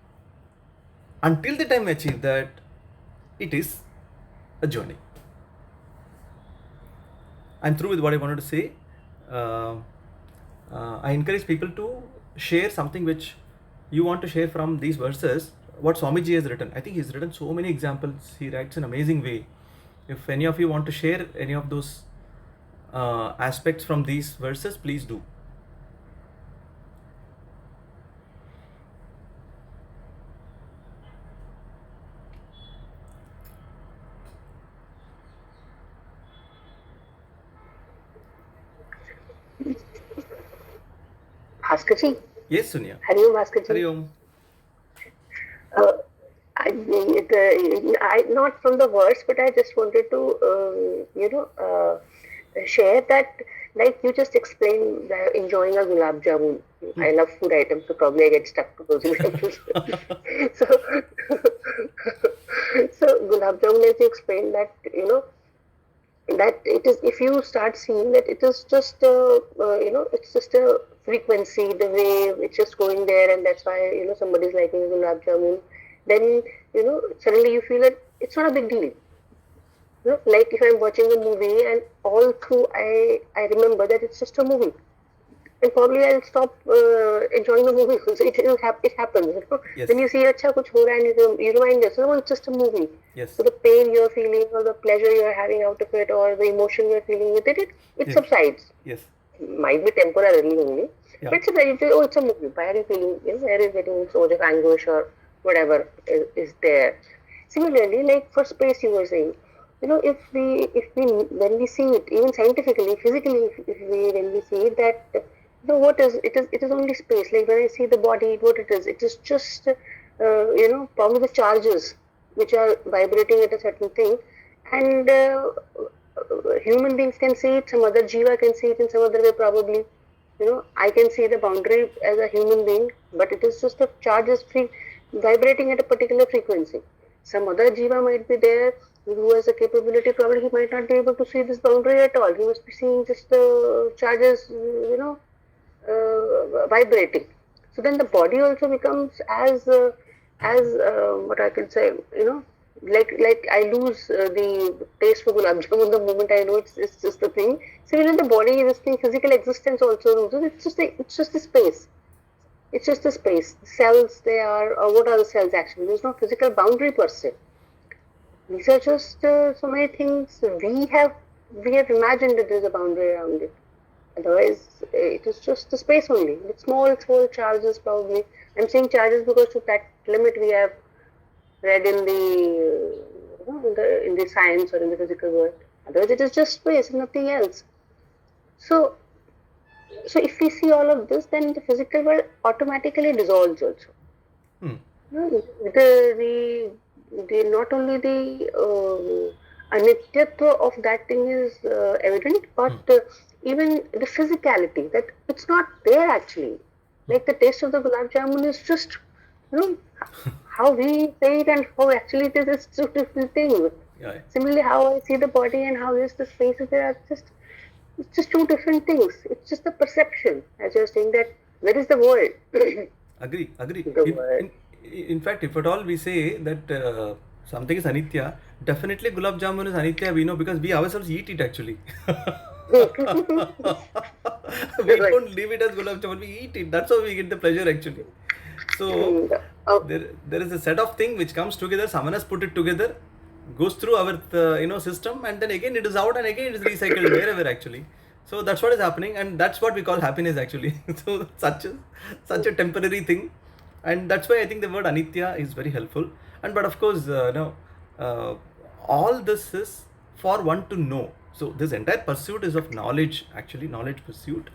A: until the time we achieve that, it is a journey. I'm through with what I wanted to say. I encourage people to share something which you want to share from these verses, what Swamiji has written. I think he's written so many examples. He writes in an amazing way. If any of you want to share any of those aspects from these verses, please do.
B: Bhaskarji.
A: Yes, Sunya.
B: Hari Om, Bhaskarji.
A: Hari Om.
B: I not from the verse, but I just wanted to share that, like you just explained, enjoying a gulab jamun. I love food items, so probably I get stuck to those examples. so, so gulab jamun, as you explained, that that it is, if you start seeing that it is just it's just a frequency, the wave, it's just going there, and that's why somebody's liking gulab jamun, then suddenly you feel that it's not a big deal. Like if I'm watching a movie and all through I remember that it's just a movie, and probably I'll stop enjoying the movie. So it happens.
A: Yes.
B: When you see acha kuch ho raha and you remind yourself, oh, it's just a movie.
A: Yes.
B: So the pain you're feeling, or the pleasure you're having out of it, or the emotion you're feeling with it
A: Yes.
B: subsides.
A: Yes.
B: Might be temporarily only,
A: Yeah.
B: but it's a movie. Why are you feeling? Why are you getting so much of anguish or whatever is there? Similarly, like for space, you were saying, if we when we see it, even scientifically, physically, when we see it, that what is it is only space. Like when I see the body, what it is just probably the charges which are vibrating at a certain thing, and human beings can see it, some other jiva can see it in some other way probably. I can see the boundary as a human being, but it is just the charges vibrating at a particular frequency. Some other jiva might be there who has a capability, probably he might not be able to see this boundary at all. He must be seeing just the charges, vibrating. So then the body also becomes as what I can say, like I lose the taste for gulab jamun the moment I know it's just the thing. Similarly, the body, this thing, physical existence also loses. It's just the space. It's just the space. Cells, they are, or what are the cells actually? There's no physical boundary per se. These are just so many things we have imagined that there's a boundary around it. Otherwise, it is just the space only. With small charges probably. I'm saying charges because to that limit we have read in the science or in the physical world. Otherwise, it is just space and nothing else. So if we see all of this, then the physical world automatically dissolves also. The not only the anityatva of that thing is evident, but even the physicality, that it's not there actually. Like the taste of the gulab jamun is just, how we say it and how actually it is, it's two different things.
A: Yeah.
B: Similarly, how I see the body and how is the spaces, it's just two different things. It's just the perception, as you're saying, that where is the world?
A: Agree.
B: The world.
A: In fact, if at all we say that something is anitya, definitely gulab jamun is anitya, we know, because we ourselves eat it actually. We don't leave it as gulab jamun, we eat it. That's how we get the pleasure actually. So there is a set of thing which comes together, someone has put it together, goes through our system, and then again it is out and again it is recycled wherever actually. So that's what is happening, and that's what we call happiness actually. So such a temporary thing, and that's why I think the word anitya is very helpful. And but of course, uh, all this is for one to know. So this entire pursuit is of knowledge, actually, knowledge pursuit.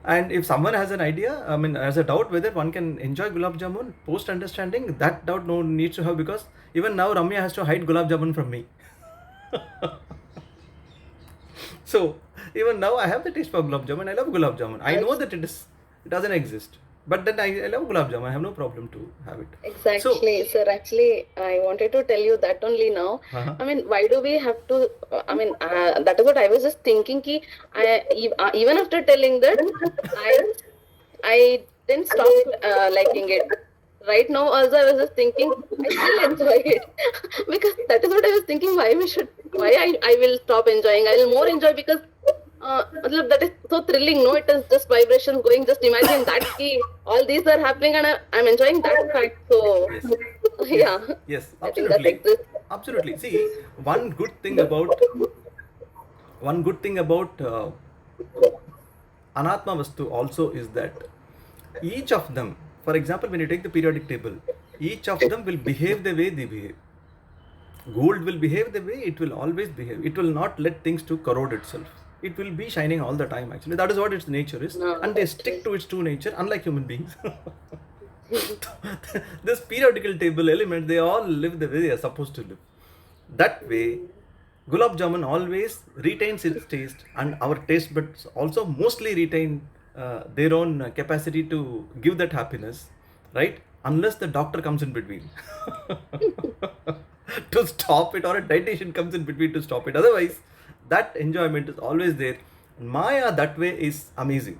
A: And if someone has an idea, I mean, has a doubt whether one can enjoy gulab jamun post understanding, that doubt no one needs to have, because even now Ramya has to hide gulab jamun from me. So even now I have the taste for gulab jamun. I love gulab jamun. I know that it doesn't exist, but then I love gulab jamun. I have no problem to have it. So
C: Exactly, sir. Actually, I wanted to tell you that only now.
A: uh-huh.
C: I mean, why do we have to? I mean, that is what I was just thinking. Ki even after telling that, I didn't stop liking it. Right now, also, I was just thinking, I still enjoy it because that is what I was thinking. Why I will stop enjoying? I will more enjoy because matlab that is so thrilling. No, it is just vibrations going. Just imagine that key. All these are happening, and I'm enjoying that fact. So,
A: Yes.
C: yeah,
A: Yes,
C: I think that
A: absolutely.
C: exists.
A: Absolutely. See, one good thing about Anatma Vastu also is that each of them, for example, when you take the periodic table, each of them will behave the way they behave. Gold will behave the way it will always behave. It will not let things to corrode itself. It will be shining all the time, actually. That is what its nature is.
C: No,
A: And they
C: that's
A: stick
C: true.
A: to its true nature, unlike human beings. This periodical table element, they all live the way they are supposed to live. That way, gulab jamun always retains its taste, and our taste buds also mostly retain their own capacity to give that happiness, right? Unless the doctor comes in between to stop it, or a dietitian comes in between to stop it. Otherwise, that enjoyment is always there. Maya that way is amazing.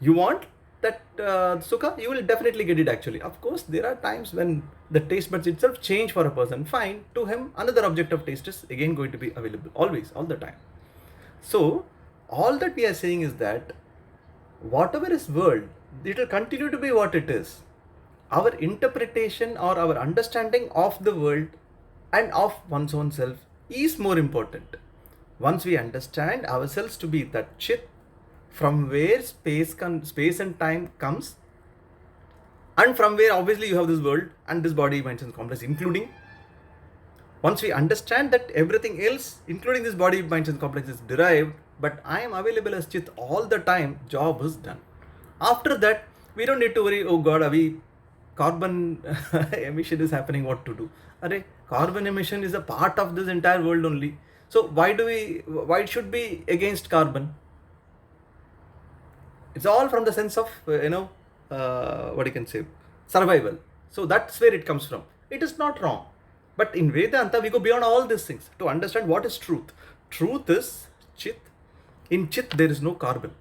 A: You want that sukha, you will definitely get it, actually. Of course, there are times when the taste buds itself change for a person. Fine, to him, another object of taste is again going to be available, always, all the time. So, all that we are saying is that whatever is world, it will continue to be what it is. Our interpretation or our understanding of the world and of one's own self is more important. Once we understand ourselves to be that chit, from where space and time comes, and from where obviously you have this world and this body, mind, and complex, including. Once we understand that everything else, including this body, mind, and complex, is derived, but I am available as chit all the time, job is done. After that, we don't need to worry, oh God, Avi, carbon emission is happening, what to do? Array, carbon emission is a part of this entire world only. So why should be against carbon? It's all from the sense of, what you can say, survival. So that's where it comes from. It is not wrong. But in Vedanta, we go beyond all these things to understand what is truth. Truth is chit. In chit, there is no carbon.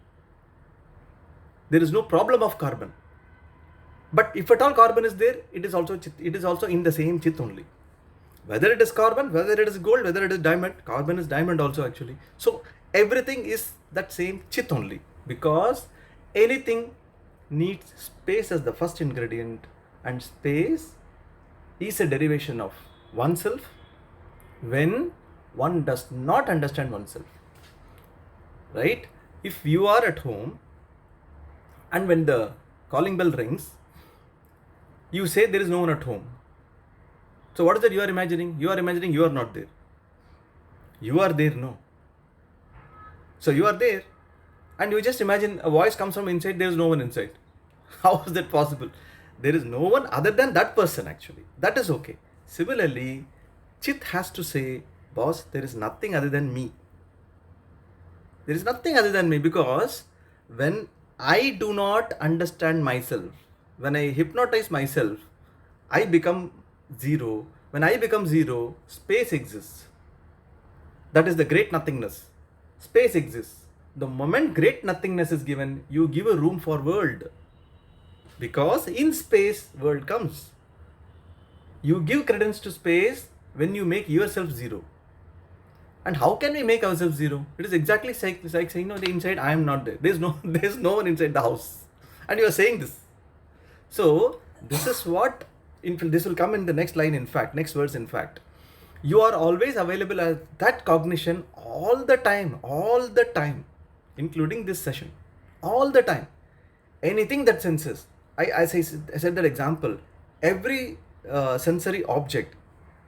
A: There is no problem of carbon. But if at all carbon is there, it is also chit. It is also in the same chit only. Whether it is carbon, whether it is gold, whether it is diamond, carbon is diamond also, actually. So everything is that same chit only, because anything needs space as the first ingredient, and space is a derivation of oneself when one does not understand oneself. Right? If you are at home and when the calling bell rings, you say there is no one at home. So what is that you are imagining? You are imagining you are not there. You are there, no. So you are there, and you just imagine a voice comes from inside, there is no one inside. How is that possible? There is no one other than that person, actually. That is okay. Similarly, Chit has to say, boss, there is nothing other than me. There is nothing other than me, because when I do not understand myself, when I hypnotize myself, I become zero. When I become zero, space exists. That is the great nothingness. Space exists. The moment great nothingness is given, you give a room for world. Because in space, world comes. You give credence to space when you make yourself zero. And how can we make ourselves zero? It is exactly like saying, no, the inside I am not there. There's no one inside the house. And you are saying this. So this is what, this will come in the next line, in fact, next verse, in fact. You are always available as that cognition all the time, including this session, all the time. Anything that senses, I said that example, every sensory object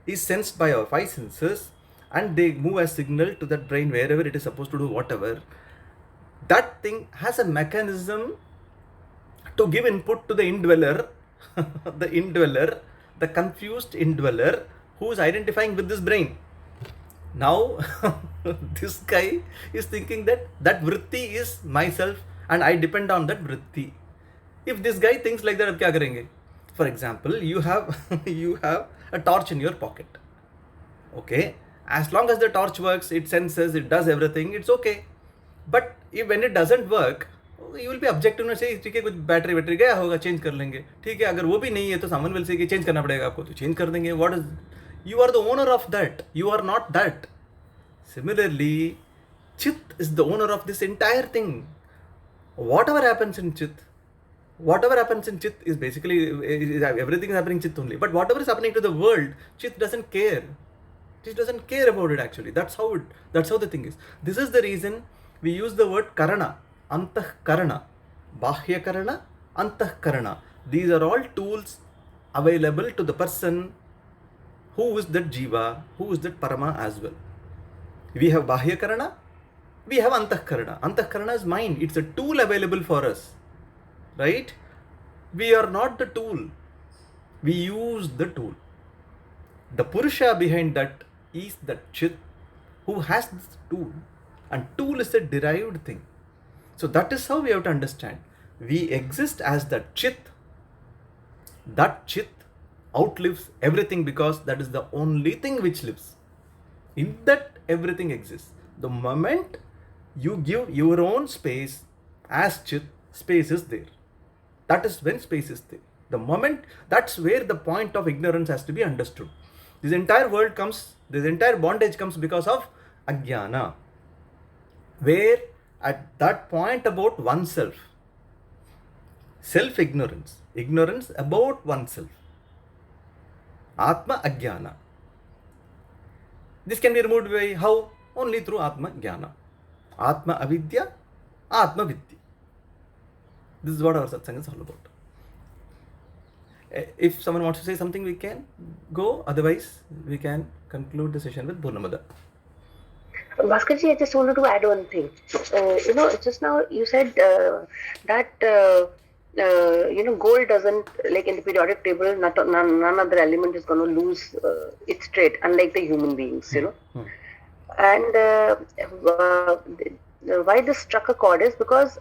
A: is sensed by our five senses, and they move as signal to that brain wherever it is supposed to do whatever, that thing has a mechanism to give input to the indweller, the confused indweller who is identifying with this brain. Now, this guy is thinking that that vritti is myself and I depend on that vritti. If this guy thinks like that, अब क्या करेंगे? For example, you have you have a torch in your pocket. Okay, as long as the torch works, it senses, it does everything, it's okay. But if when it doesn't work, you will be objective to say ठीक है कुछ battery गया होगा, change कर लेंगे. ठीक है, अगर वो भी नहीं है तो someone will say कि चेंज करना पड़ेगा आपको, तो चेंज कर देंगे. What is, you are the owner of that, you are not that. Similarly, Chit is the owner of this entire thing. Whatever happens in Chit is basically everything is happening in Chit only. But whatever is happening to the world, Chit doesn't care. Chit doesn't care about it actually. That's how the thing is. This is the reason we use the word karana, antah karana, bahya karana, antah karana. These are all tools available to the person who is that jiva, who is that parama as well. We have bahya karana, we have antah karana. Antah karana is mind. It's a tool available for us. Right? We are not the tool. We use the tool. The Purusha behind that is the Chit who has this tool. And tool is a derived thing. So that is how we have to understand. We exist as the Chit. That Chit outlives everything because that is the only thing which lives. In that everything exists. The moment you give your own space as Chit, space is there. That is when space is there. The moment, that's where the point of ignorance has to be understood. This entire bondage comes because of ajnana. Where at that point about oneself, self-ignorance, ignorance about oneself, Atma Ajnana. This can be removed by how? Only through Atma Jnana. Atma Avidya, Atma Vidya. This is what our Satsang is all about. If someone wants to say something, we can go. Otherwise, we can conclude the session with Purnamada.
B: Bhaskarji, I just wanted to add one thing. Just now you said that gold doesn't, like in the periodic table, none other element is going to lose its trait, unlike the human beings, And why this struck a chord is because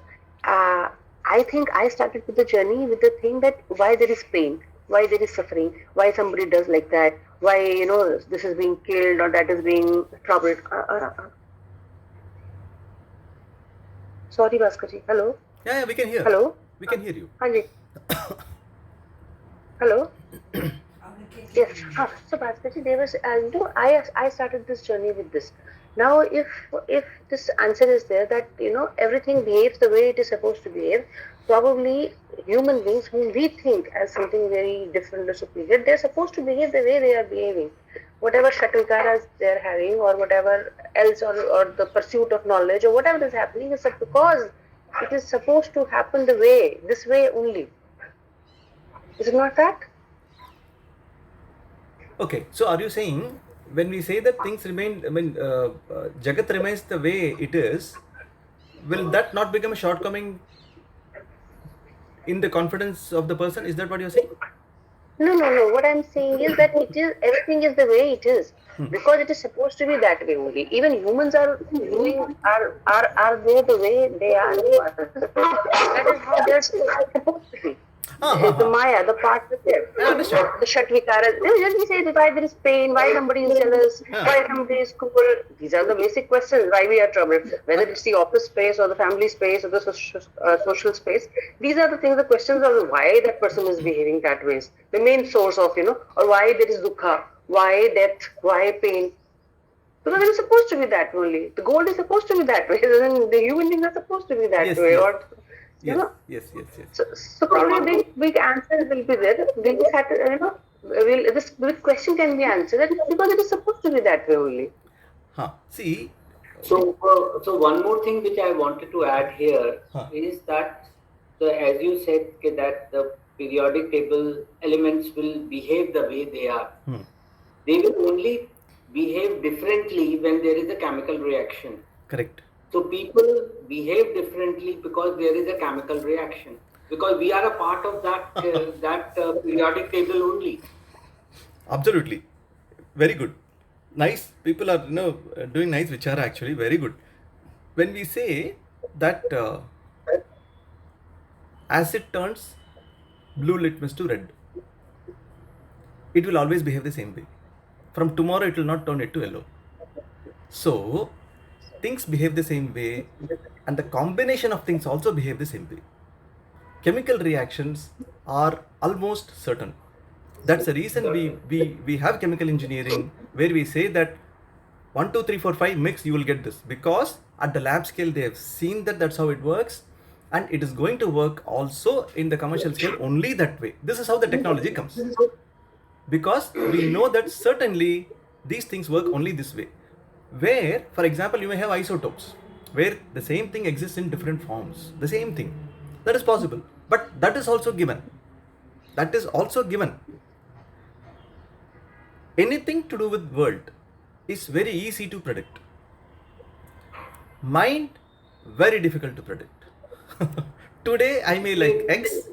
B: I think I started with the journey with the thing that why there is pain, why there is suffering, why somebody does like that, why, this is being killed or that is being troubled. Sorry, Bhaskarji. Hello?
A: Yeah, we can hear.
B: Hello?
A: We can hear you.
B: Hanji. Hello? Yes. So Bhaskarji, there was, I started this journey with this. Now, if this answer is there that everything behaves the way it is supposed to behave, probably human beings whom we think as something very different or superior, they're supposed to behave the way they are behaving. Whatever shatakaras they're having, or whatever else, or the pursuit of knowledge, or whatever is happening, is because it is supposed to happen this way only. Is it not that?
A: Okay, so are you saying when we say that things remain, Jagat remains the way it is, will that not become a shortcoming in the confidence of the person? Is that what you're saying?
B: No. What I'm saying is that everything is the way it is because it is supposed to be that way only. Even humans are there the way they are. That is how they're supposed to be. The Maya, the part with them, the Shatvikara. Just we say that why there is pain, why somebody is jealous, why somebody is cruel. These are the basic questions why we are troubled. Whether it's the office space or the family space or the social space, these are the things, the questions of why that person is behaving that way. The main source of, or why there is dukkha, why death, why pain. Because it is supposed to be that only. The gold is supposed to be that way. The human beings are supposed to be that way. Or
A: Yes.
B: So probably big answer will be there. We just have to, this question can be answered because it is supposed to be that way only.
A: See.
D: So one more thing which I wanted to add here is that So as you said that the periodic table elements will behave the way they are. They will only behave differently when there is a chemical reaction.
A: Correct.
D: So people behave differently because there is a chemical reaction. Because we are a part of that periodic table only.
A: Absolutely. Very good. Nice. People are doing nice vichara actually. Very good. When we say that acid turns blue litmus to red, it will always behave the same way. From tomorrow, it will not turn it to yellow. So, things behave the same way, and the combination of things also behave the same way. Chemical reactions are almost certain. That's the reason we have chemical engineering, where we say that 1, 2, 3, 4, 5 mix, you will get this. Because at the lab scale, they have seen that that's how it works. And it is going to work also in the commercial scale only that way. This is how the technology comes. Because we know that certainly these things work only this way. Where, for example, you may have isotopes, where the same thing exists in different forms. The same thing. That is possible. But that is also given. That is also given. Anything to do with world is very easy to predict. Mind, very difficult to predict. Today I may like eggs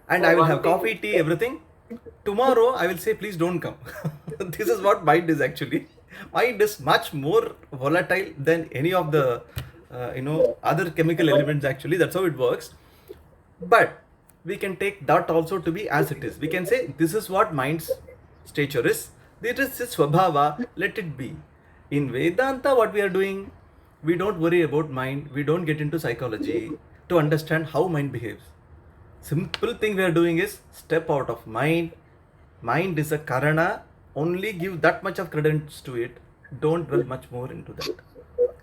A: and I will have coffee, tea, everything. Tomorrow I will say, please don't come. This is what mind is actually. Mind is much more volatile than any of the other chemical elements actually. That's how it works. But we can take that also to be as it is. We can say this is what mind's stature is. This is its swabhava. Let it be. In Vedanta, what we are doing, we don't worry about mind. We don't get into psychology to understand how mind behaves. Simple thing we are doing is step out of mind. Mind is a karana. Only give that much of credence to it. Don't dwell much more into that.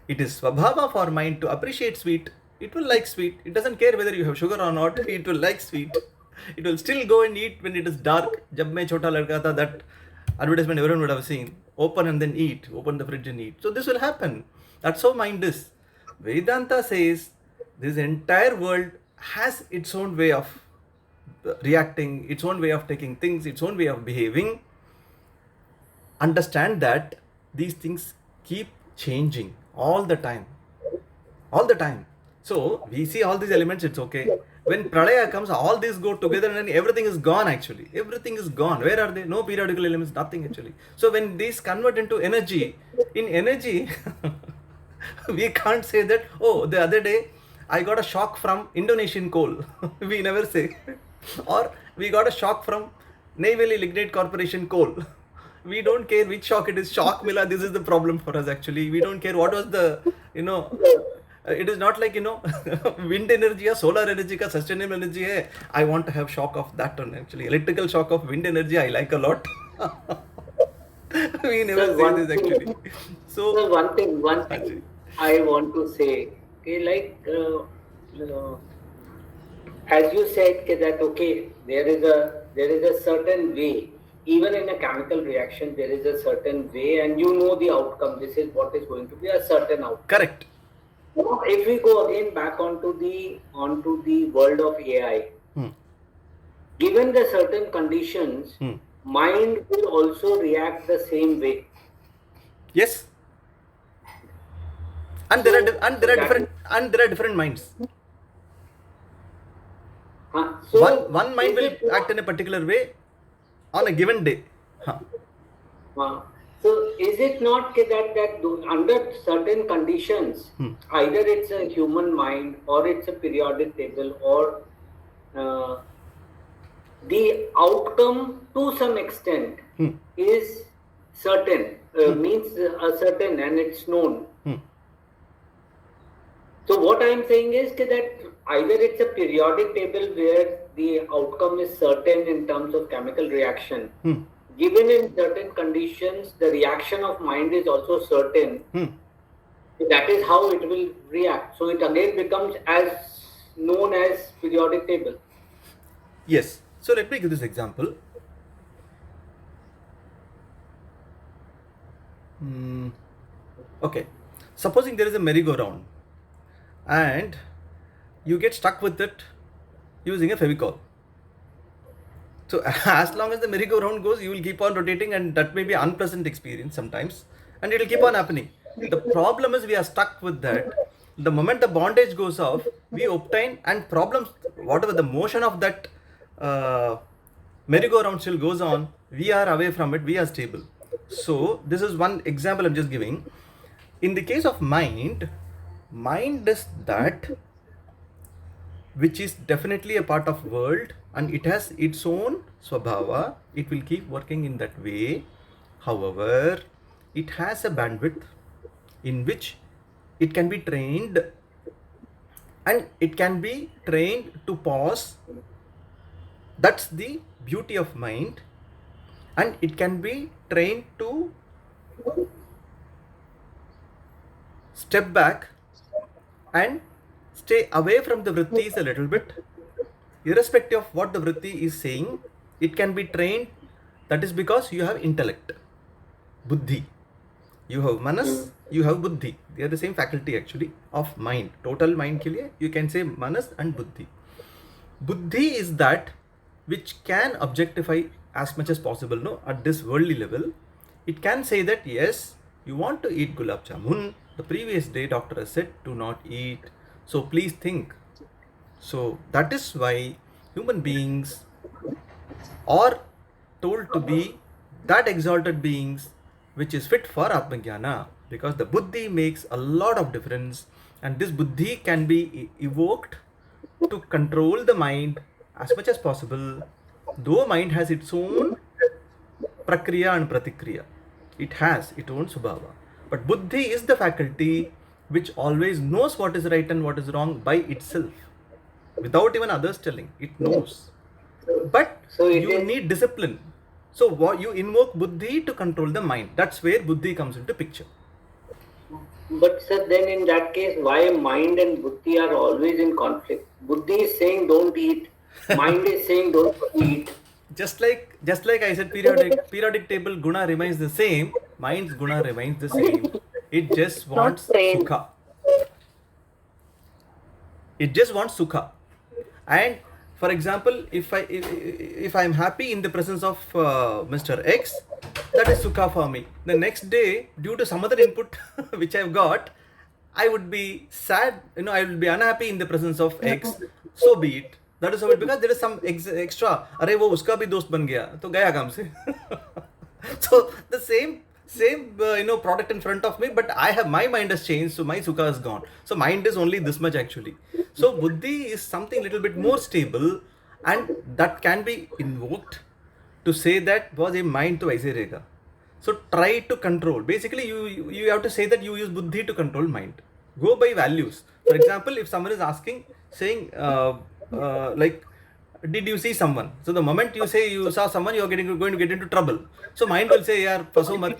A: It is swabhava for mind to appreciate sweet. It will like sweet. It doesn't care whether you have sugar or not. It will like sweet. It will still go and eat when it is dark. Jab main chota ladka tha, that advertisement everyone would have seen. Open and then eat. Open the fridge and eat. So this will happen. That's how mind is. Vedanta says this entire world has its own way of reacting, its own way of taking things, its own way of behaving. Understand that these things keep changing all the time. All the time. So we see all these elements, it's okay. When Pralaya comes, all these go together and then everything is gone actually. Everything is gone. Where are they? No periodical elements, nothing actually. So when these convert into energy, in energy, we can't say that, oh, the other day I got a shock from Indonesian coal. We never say. Or we got a shock from Neyveli Lignite Corporation coal. We don't care which shock it is. Shock mila, this is the problem for us actually. We don't care what was the, it is not like, wind energy or solar energy ka sustainable energy hai. I want to have shock of that one actually. Electrical shock of wind energy I like a lot. We never say this actually. So
D: one thing I want to say, as you said that okay, there is a certain way. Even in a chemical reaction, there is a certain way, and you know the outcome. This is what is going to be a certain outcome.
A: Correct.
D: Now, if we go again back onto the world of AI, given the certain conditions, mind will also react the same way.
A: Yes. And there are different minds.
D: So
A: one mind will act in a particular way on a given day.
D: So is it not that under certain conditions, either it's a human mind or it's a periodic table or the outcome to some extent is certain, means a certain and it's known. So what I am saying is that either it's a periodic table where the outcome is certain in terms of chemical reaction. Given in certain conditions, the reaction of mind is also certain. That is how it will react. So it again becomes as known as periodic table.
A: Yes. So let me give this example. Okay. Supposing there is a merry-go-round and you get stuck with it using a Fevicol. So as long as the merry-go-round goes, you will keep on rotating, and that may be an unpleasant experience sometimes, and it will keep on happening. The problem is we are stuck with that. The moment the bondage goes off, we obtain, and problems, whatever the motion of that merry-go-round still goes on, we are away from it, we are stable. So this is one example I'm just giving. In the case of mind is that which is definitely a part of world, and it has its own swabhava. It will keep working in that way. However, it has a bandwidth in which it can be trained, and it can be trained to pause. That's the beauty of mind. And it can be trained to step back and stay away from the vrittis a little bit, irrespective of what the vritti is saying. It can be trained. That is because you have intellect, buddhi. You have manas, you have buddhi. They are the same faculty actually of mind. Total mind ke liye you can say manas and buddhi. Buddhi is that which can objectify as much as possible, no, at this worldly level. It can say that yes, you want to eat gulab jamun. The previous day doctor has said do not eat. So please think. So that is why human beings are told to be that exalted beings which is fit for Atmajnana, because the buddhi makes a lot of difference, and this buddhi can be evoked to control the mind as much as possible. Though mind has its own prakriya and pratikriya, it has its own subhava, but buddhi is the faculty which always knows what is right and what is wrong by itself, without even others telling. It knows. But
D: So it
A: you
D: is-
A: need discipline. So what you invoke buddhi to control the mind. That's where buddhi comes into picture.
D: But sir, then in that case, why mind and buddhi are always in conflict? Buddhi is saying don't eat, mind is saying don't eat.
A: Just like I said, periodic table guna remains the same. Mind's guna remains the same. It just wants
B: trained.
A: sukha. It just wants sukha. And for example, if I'm happy in the presence of Mr. X, that is sukha for me. The next day, due to some other input which I've got, I would be sad. I will be unhappy in the presence of X. So be it. That is how it, because there is some extra. अरे वो उसका भी दोस्त बन गया तो गया काम से. So the same product in front of me, but my mind has changed, so my sukha is gone. So mind is only this much actually. So buddhi is something little bit more stable, and that can be invoked to say that was a mind to aise रहेगा. So try to control. Basically, you have to say that you use buddhi to control mind. Go by values. For example, if someone is saying like, did you see someone? So the moment you say you saw someone, you are going to get into trouble. So mind will say, yaar, faso mat.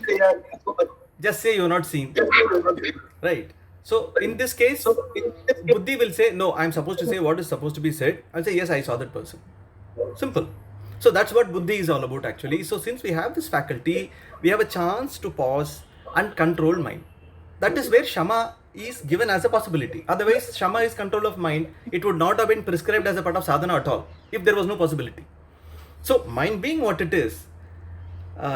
A: Just say you are not seen. Right. So in this case, buddhi will say, no, I am supposed to say what is supposed to be said. I'll say, yes, I saw that person. Simple. So that's what buddhi is all about actually. So since we have this faculty, we have a chance to pause and control mind. That is where shama is given as a possibility. Otherwise, shama is control of mind. It would not have been prescribed as a part of sadhana at all if there was no possibility. So mind being what it is,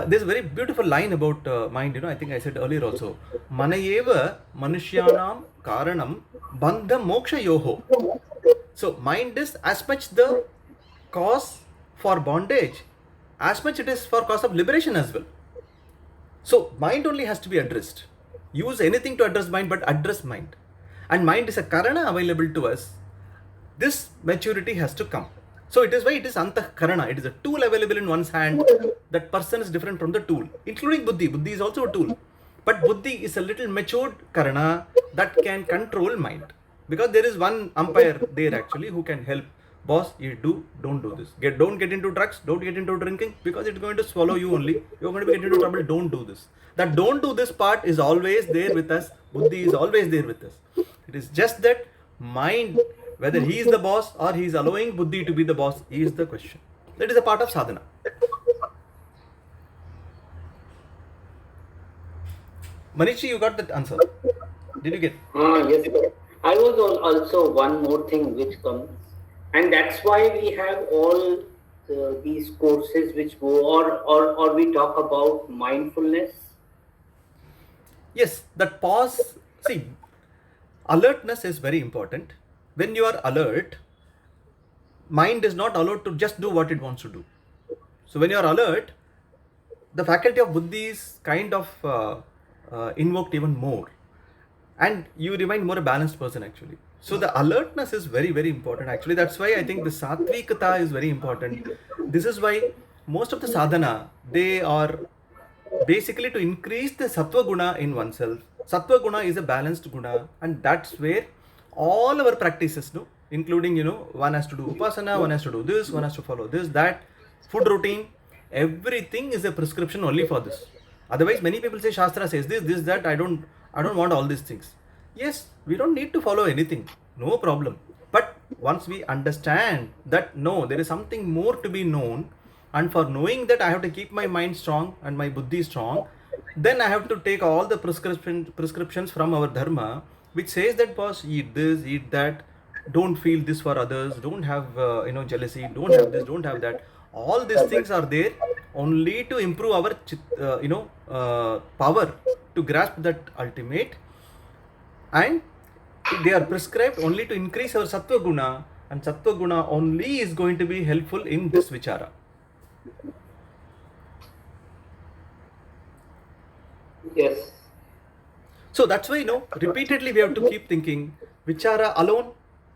A: there's a very beautiful line about mind. I think I said earlier also. Manayeva manushyanam karanam bandha moksha yoho. So mind is as much the cause for bondage as much it is for cause of liberation as well. So mind only has to be addressed. Use anything to address mind, but address mind. And mind is a karana available to us. This maturity has to come. So it is why it is antah karana. It is a tool available in one's hand. That person is different from the tool, including buddhi. Buddhi is also a tool. But buddhi is a little matured karana that can control mind. Because there is one umpire there actually who can help. Boss, you don't do this. Don't get into drugs, don't get into drinking, because it's going to swallow you only. You're going to get into trouble. Don't do this. That don't do this part is always there with us. Buddhi is always there with us. It is just that mind, whether he is the boss or he is allowing buddhi to be the boss, is the question. That is a part of sadhana. Manishi, you got that answer? Did you get?
D: Yes, sir. I was also one more thing which comes, and that's why we have all these courses which go, or we talk about mindfulness.
A: Yes, that pause. See, alertness is very important. When you are alert, mind is not allowed to just do what it wants to do. So when you are alert, the faculty of buddhi is kind of invoked even more, and you remain more a balanced person actually. So the alertness is very very important actually. That's why I think the satvikata is very important. This is why most of the sadhana, they are basically to increase the sattva guna in oneself. Sattva guna is a balanced guna, and that's where all our practices, no, including, one has to do upasana, one has to do this, one has to follow this, that, food routine, everything is a prescription only for this. Otherwise, many people say Shastra says this, that. I don't want all these things. Yes, we don't need to follow anything, no problem. But once we understand that no, there is something more to be known, and for knowing that I have to keep my mind strong and my buddhi strong, then I have to take all the prescriptions from our dharma, which says that boss, eat this, eat that, don't feel this for others, don't have jealousy, don't have this, don't have that. All these things are there only to improve our power to grasp that ultimate, and they are prescribed only to increase our sattva guna, and sattva guna only is going to be helpful in this vichara.
D: Yes.
A: So that's why, repeatedly we have to keep thinking, vichara alone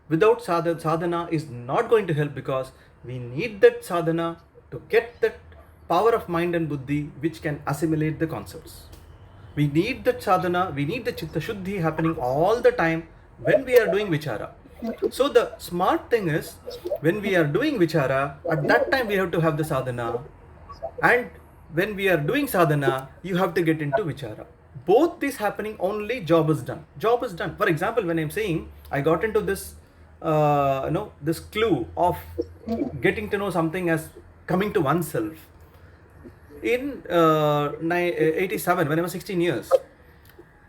A: without sadhana is not going to help, because we need that sadhana to get that power of mind and buddhi which can assimilate the concepts. We need that sadhana, we need the chitta shuddhi happening all the time when we are doing vichara. So the smart thing is, when we are doing vichara, at that time we have to have the sadhana, and when we are doing sadhana, you have to get into vichara. Both this happening, only job is done. Job is done. For example, when I'm saying I got into this, this clue of getting to know something as coming to oneself. In 87, when I was 16 years,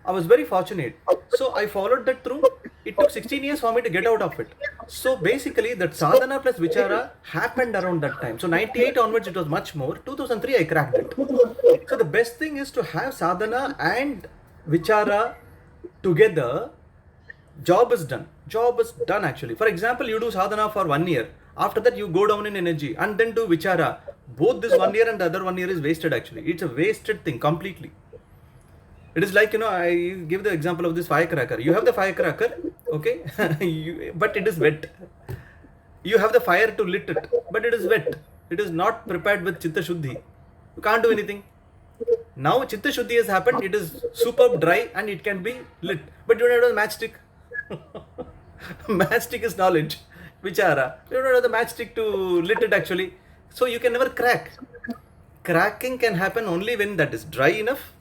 A: I was very fortunate. So I followed that through. It took 16 years for me to get out of it. So basically, that sadhana plus vichara happened around that time. So 98 onwards, it was much more. 2003, I cracked it. So the best thing is to have sadhana and vichara together. Job is done. Job is done actually. For example, you do sadhana for 1 year. After that, you go down in energy and then do vichara. Both this 1 year and the other 1 year is wasted actually. It's a wasted thing completely. It is like, I give the example of this firecracker. You have the firecracker, okay, but it is wet. You have the fire to lit it, but it is wet. It is not prepared with chitta shuddhi. You can't do anything. Now chitta shuddhi has happened. It is superb dry and it can be lit. But you don't have the matchstick. Matchstick is knowledge. Vichara. You don't have the matchstick to lit it actually. So you can never crack. Cracking can happen only when that is dry enough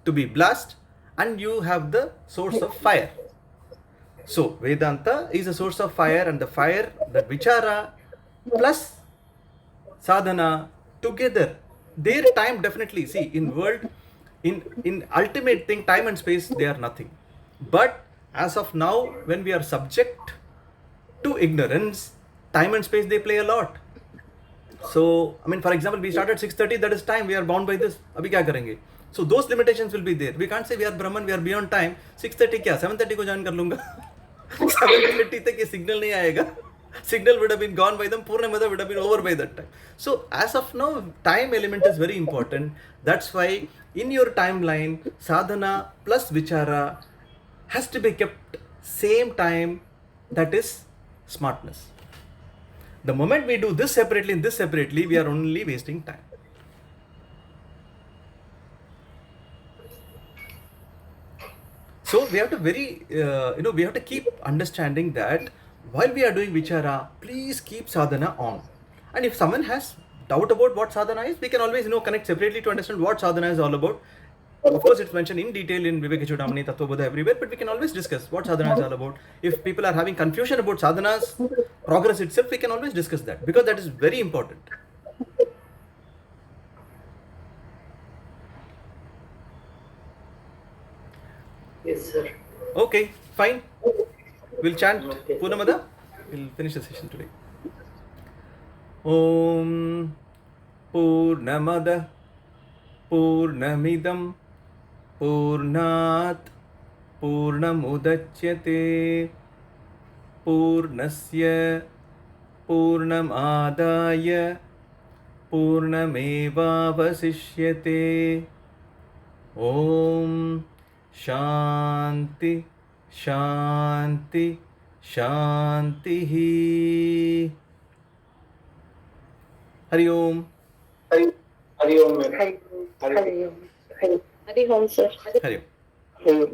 A: to be blast, and you have the source of fire. So Vedanta is a source of fire, and the fire, the vichara plus sadhana together, their time definitely, see, in world, in ultimate thing, time and space, they are nothing. But as of now, when we are subject to ignorance, time and space, they play a lot. So, for example, we start at 6:30, that is time, we are bound by this. Abhi kya karenge? So those limitations will be there. We can't say we are Brahman, we are beyond time. 6:30 kya? 7:30 ko join kar lunga. 7:30 tak ye signal nahi aayega. Signal would have been gone by them. Purnamada would have been over by that time. So as of now, time element is very important. That's why in your timeline, sadhana plus vichara has to be kept same time. That is smartness. The moment we do this separately and this separately, we are only wasting time. So we have to we have to keep understanding that while we are doing vichara, please keep sadhana on. And if someone has doubt about what sadhana is, we can always connect separately to understand what sadhana is all about. Of course, it's mentioned in detail in Vivek Chudamani, Tattva Bodha everywhere, but we can always discuss what sadhana is all about. If people are having confusion about sadhana's progress itself, we can always discuss that, because that is very important.
D: Yes, sir.
A: Okay, fine. We'll chant
D: Okay.
A: Purnamada. We'll finish the session today. Om Purnamada Purnamidam Purnat Purnamudachyate Purnasya Purnamadaya Purnamevavasishyate. Om Shanti Shanti Shantihi. Hari Om.
D: Hari Om.
B: Hari Om.
C: Hari Om, sir.
A: Hari Om.
B: Hari Om.